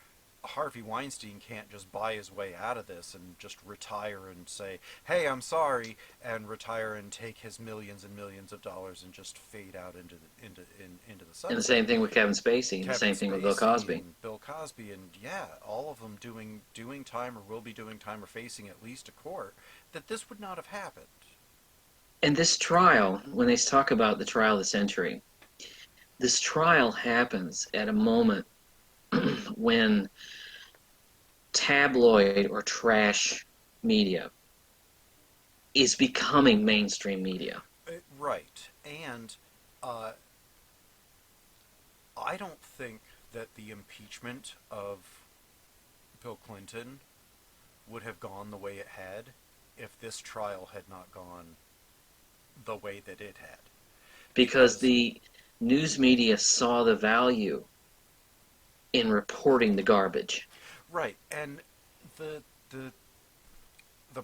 Harvey Weinstein can't just buy his way out of this and just retire and say, "Hey, I'm sorry," and retire and take his millions and millions of dollars and just fade out into the sunset. And the same thing with Kevin Spacey, and the Kevin same thing with Bill Spacey Cosby. and Bill Cosby, and yeah, all of them doing time or will be doing time or facing at least a court. That this would not have happened. And this trial, when they talk about the trial of the century, this trial happens at a moment when tabloid or trash media is becoming mainstream media. Right, and I don't think that the impeachment of Bill Clinton would have gone the way it had if this trial had not gone the way that it had. Because the news media saw the value in reporting the garbage. Right, and the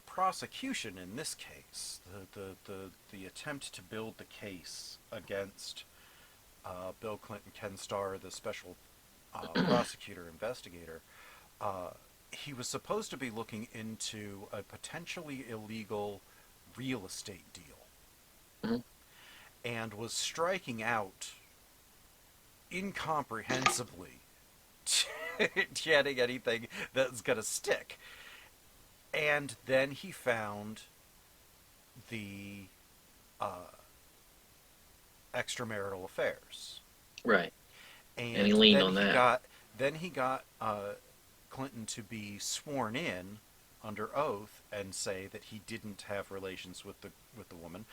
prosecution in this case, the attempt to build the case against Bill Clinton, Ken Starr, the special prosecutor investigator, he was supposed to be looking into a potentially illegal real estate deal, Mm-hmm. and was striking out incomprehensibly getting anything that's going to stick. And then he found the extramarital affairs. Right. And he leaned on that. Then he got Clinton to be sworn in under oath and say that he didn't have relations with the woman.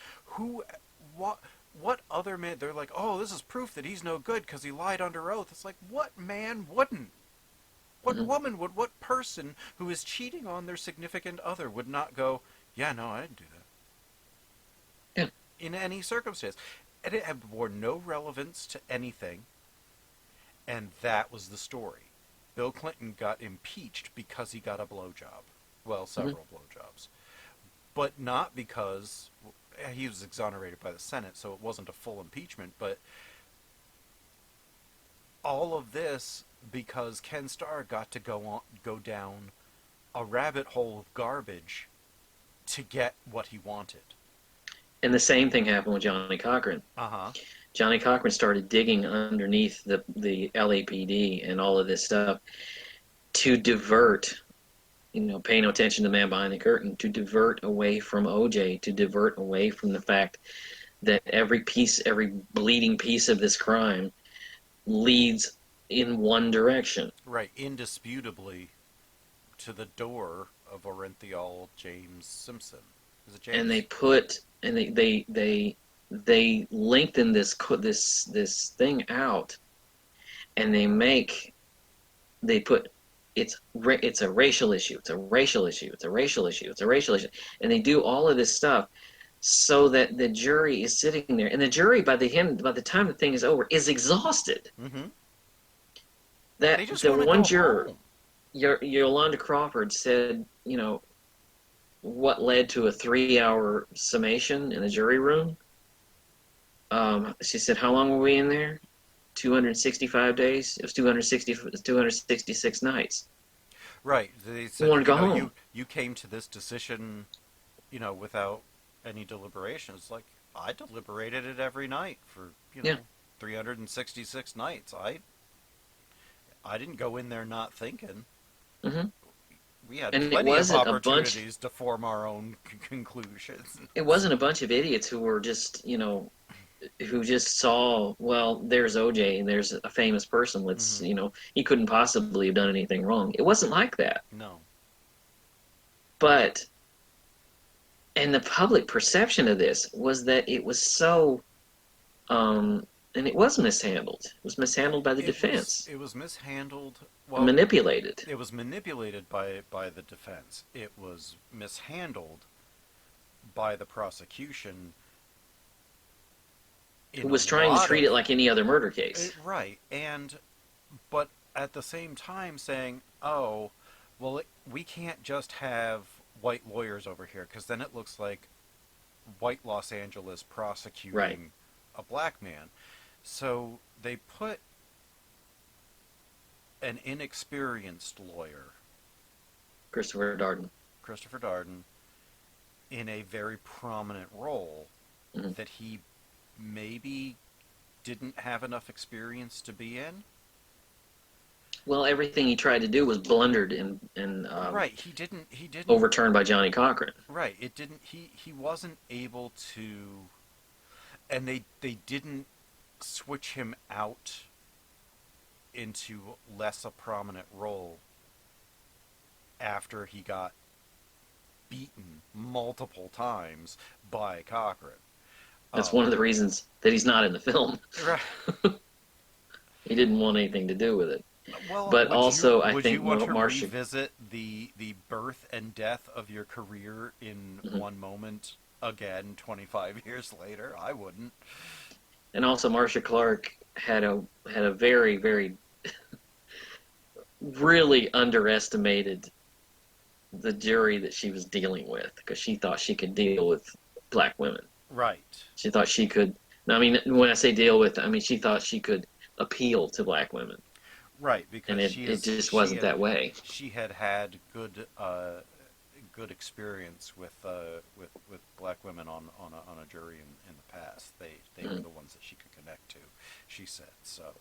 What other man? They're like, oh, this is proof that he's no good because he lied under oath. It's like, what man wouldn't? What Mm-hmm. woman would? What person who is cheating on their significant other would not go, yeah, no, I didn't do that. Yeah. In any circumstance. And it bore no relevance to anything. And that was the story. Bill Clinton got impeached because he got a blowjob. Well, several blowjobs. But not because he was exonerated by the Senate, so it wasn't a full impeachment. But all of this because Ken Starr got to go down a rabbit hole of garbage to get what he wanted. And the same thing happened with Johnny Cochran. Johnny Cochran started digging underneath the LAPD and all of this stuff to divert, paying no attention to the man behind the curtain, to divert away from OJ, to divert away from the fact that every bleeding piece of this crime leads in one direction. Right, indisputably to the door of Orenthal James Simpson. Is it James? And they lengthen this thing out, and they put it's a racial issue, it's a racial issue, it's a racial issue, it's a racial issue, and they do all of this stuff so that the jury is sitting there, and the jury by the time the thing is over is exhausted. Mm-hmm. That they just the one juror, home. Yolanda Crawford, said, what led to a 3-hour summation in the jury room. She said, how long were we in there? 265 days. It was 266 nights. Right. They said, want to go home. You came to this decision, without any deliberation. It's like, I deliberated it every night for, 366 nights. I didn't go in there not thinking. Mm-hmm. We had plenty of opportunities to form our own conclusions. It wasn't a bunch of idiots who were just, who just saw, well, there's OJ and there's a famous person. Let's, he couldn't possibly have done anything wrong. It wasn't like that. No. But, and the public perception of this was that it was so, and it was mishandled. It was mishandled by the defense. It was mishandled. Well, manipulated. It was manipulated by the defense. It was mishandled by the prosecution. Who was trying to treat it like any other murder case. Right. But at the same time saying, oh, well, we can't just have white lawyers over here, because then it looks like white Los Angeles prosecuting a black man. So they put an inexperienced lawyer, Christopher Darden, in a very prominent role that he maybe didn't have enough experience to be in. Well, everything he tried to do was blundered and right. He didn't overturned by Johnny Cochran. Right. It didn't. He wasn't able to, and they didn't switch him out into less a prominent role after he got beaten multiple times by Cochran. That's one of the reasons that he's not in the film. Right. He didn't want anything to do with it. Well, but also, I think think you want to Marcia revisit the birth and death of your career in one moment again 25 years later? I wouldn't. And also, Marcia Clark had a very, very really underestimated the jury that she was dealing with, because she thought she could deal with black women. Right. She thought she could. I mean, when I say deal with, I mean she thought she could appeal to black women. Right, because and it just wasn't that way. She had good experience with black women on a jury in the past. They were the ones that she could connect to. She said so.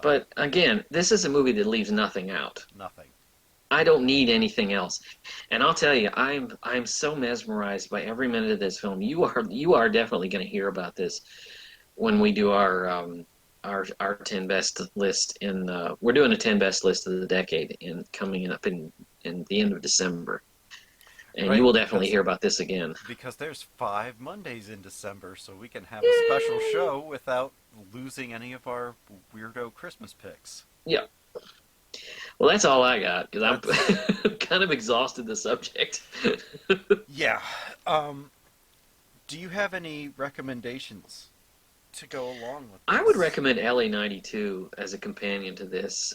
But again, this is a movie that leaves nothing out. Nothing. I don't need anything else. And I'll tell you, I'm so mesmerized by every minute of this film. You are definitely going to hear about this when we do our 10 best list we're doing a 10 best list of the decade coming up in the end of December. And you will definitely hear about this again. Because there's 5 Mondays in December, so we can have a special show without losing any of our weirdo Christmas picks. Yeah. Well, that's all I got, because I'm kind of exhausted the subject. Yeah. Do you have any recommendations to go along with this? I would recommend LA 92 as a companion to this,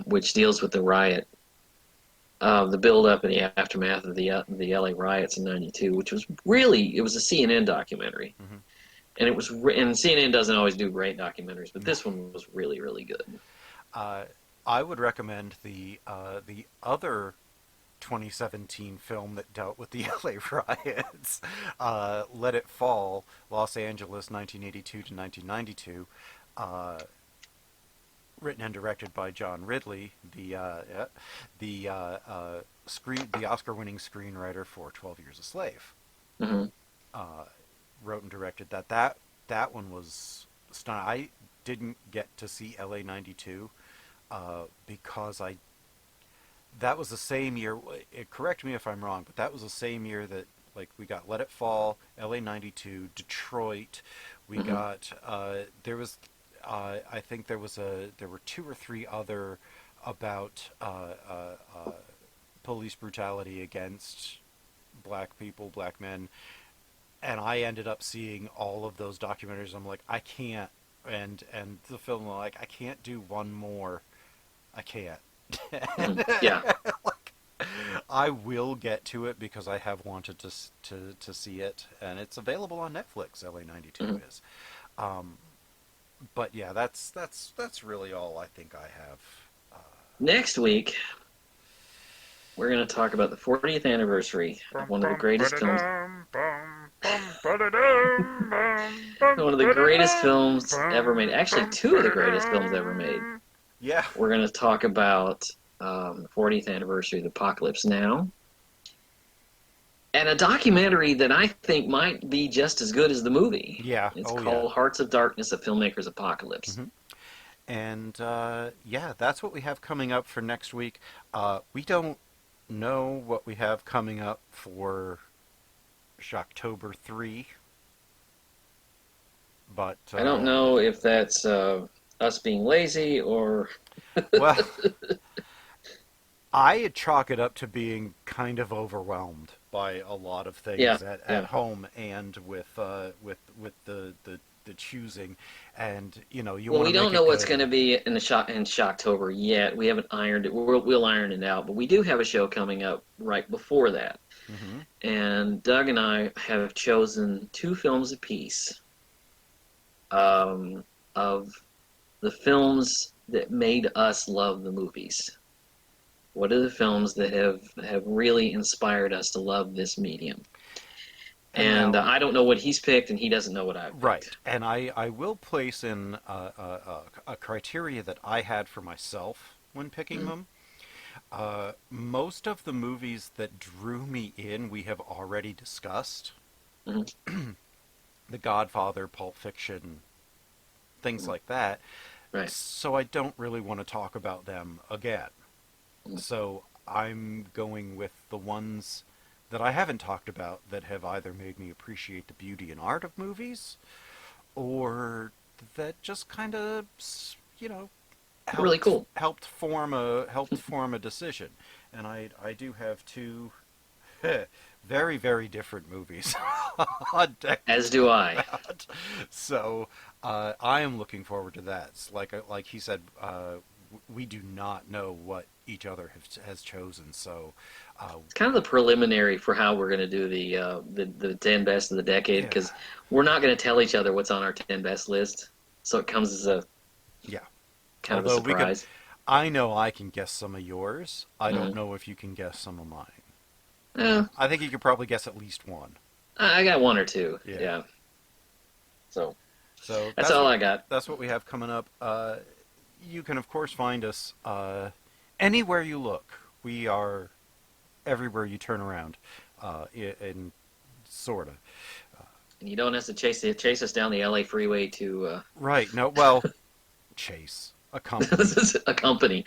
which deals with the riot, the build-up and the aftermath of the LA riots in 92, which was it was a CNN documentary. Mm-hmm. And and CNN doesn't always do great documentaries, but this one was really, really good. I would recommend the other 2017 film that dealt with the LA riots. Let It Fall, Los Angeles, 1982 to 1992. Written and directed by John Ridley, the Oscar-winning screenwriter for 12 Years a Slave. Mm-hmm. Wrote and directed that. That one was stunning. I didn't get to see LA 92 because that was the same year. Correct me if I'm wrong, but that was the same year that we got Let It Fall, LA 92, Detroit. We Mm-hmm. got there was I think there were two or three other about police brutality against black people, black men, and I ended up seeing all of those documentaries. I'm like, I can't, and the film, like, I can't do one more. I can't. Mm-hmm. Yeah. I will get to it because I have wanted to see it, and it's available on Netflix. LA 92 Mm-hmm. is. But yeah, that's really all I think I have. Next week, we're going to talk about the 40th anniversary of one of the greatest films. One of the greatest films ever made. Actually, two of the greatest films ever made. Yeah. We're going to talk about the 40th anniversary of Apocalypse Now. And a documentary that I think might be just as good as the movie. Yeah. It's called Hearts of Darkness, A Filmmaker's Apocalypse. Mm-hmm. And yeah, that's what we have coming up for next week. We don't know what we have coming up for Shocktober 3. But I don't know if that's us being lazy or... Well, I chalk it up to being kind of overwhelmed by a lot of things at home and with the choosing, and you know we don't know what's going to be in Shocktober yet. We haven't ironed it. We'll iron it out, but we do have a show coming up right before that. Mm-hmm. And Doug and I have chosen two films apiece of the films that made us love the movies. What are the films that have really inspired us to love this medium? And now, I don't know what he's picked, and he doesn't know what I've picked. Right, and I will place in a criteria that I had for myself when picking them. Most of the movies that drew me in, we have already discussed. Mm-hmm. The Godfather, Pulp Fiction, things like that. Right. So I don't really want to talk about them again. So I'm going with the ones that I haven't talked about that have either made me appreciate the beauty and art of movies, or that just kind of, helped, really cool. helped form a decision. And I do have two very, very different movies on deck. As do I. So I am looking forward to that. It's like he said, we do not know what each other has chosen. So it's kind of the preliminary for how we're going to do the 10 best of the decade, because we're not going to tell each other what's on our 10 best list. So it comes as a kind of a surprise. I know I can guess some of yours. I don't know if you can guess some of mine. I think you could probably guess at least one. I got one or two. Yeah. So that's all I got. That's what we have coming up. You can, of course, find us anywhere you look. We are everywhere you turn around, in sort of. And you don't have to chase us down the LA freeway to... Right. No, well, chase. A company. A company.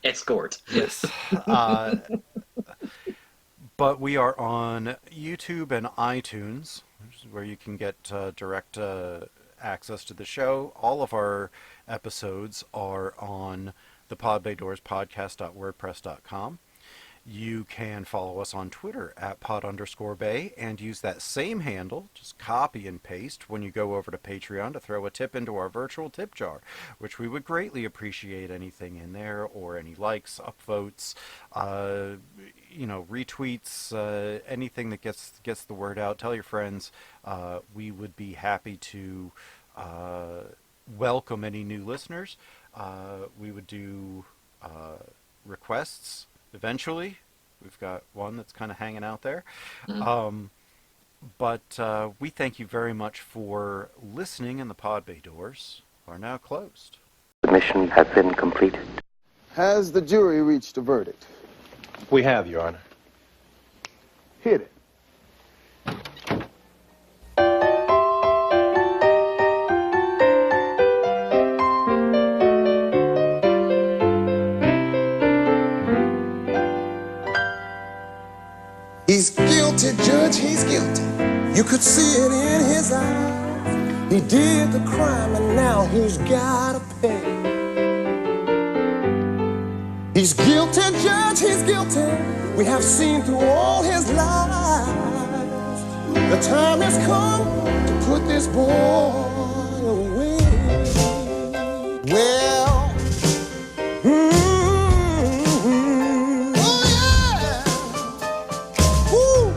Escort. Yes. But we are on YouTube and iTunes, which is where you can get direct access to the show. All of our episodes are on the podbaydorspodcast.wordpress.com. You can follow us on Twitter at pod_bay and use that same handle, just copy and paste when you go over to Patreon to throw a tip into our virtual tip jar, which we would greatly appreciate anything in there, or any likes, upvotes, retweets, anything that gets the word out. Tell your friends. We would be happy to welcome any new listeners. We would do requests eventually. We've got one that's kind of hanging out there. But we thank you very much for listening, and the pod bay doors are now closed. The mission has been completed. Has the jury reached a verdict? We have, Your Honor. Hit it. He's guilty, Judge, he's guilty. You could see it in his eyes. He did the crime and now he's gotta pay. He's guilty, Judge, he's guilty. We have seen through all his lies. The time has come to put this boy away. Well, oh yeah. Woo.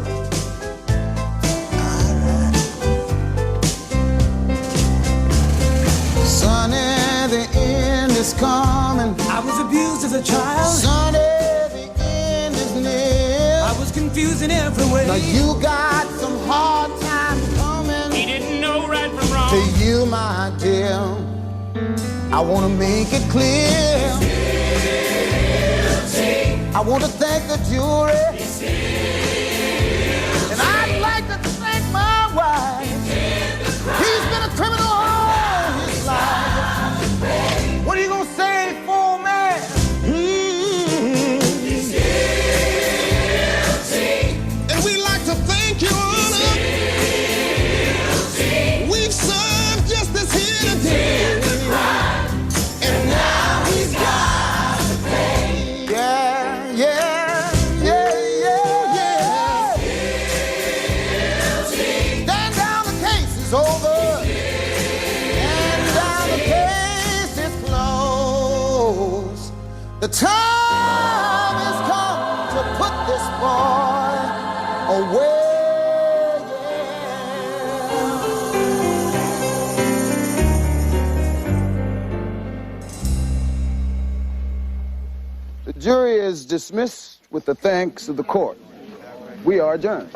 Sonny, the end is coming. I was abused as a child. Sonny, the end is near. I was confused in every way. Now you got some hard times coming. He didn't know right from wrong. To you, my dear, I want to make it clear. I want to thank the jury. And I'd like to thank my wife. He's been a criminal all his life. What are you going to say for me? And we'd like to thank you, Honor. We've served justice here today. And now he's got to pay. Yeah, yeah, yeah, yeah, yeah. Stand down, the case is over. Stand down, the case is closed. The time has come to put this boy away. The jury is dismissed with the thanks of the court. We are adjourned.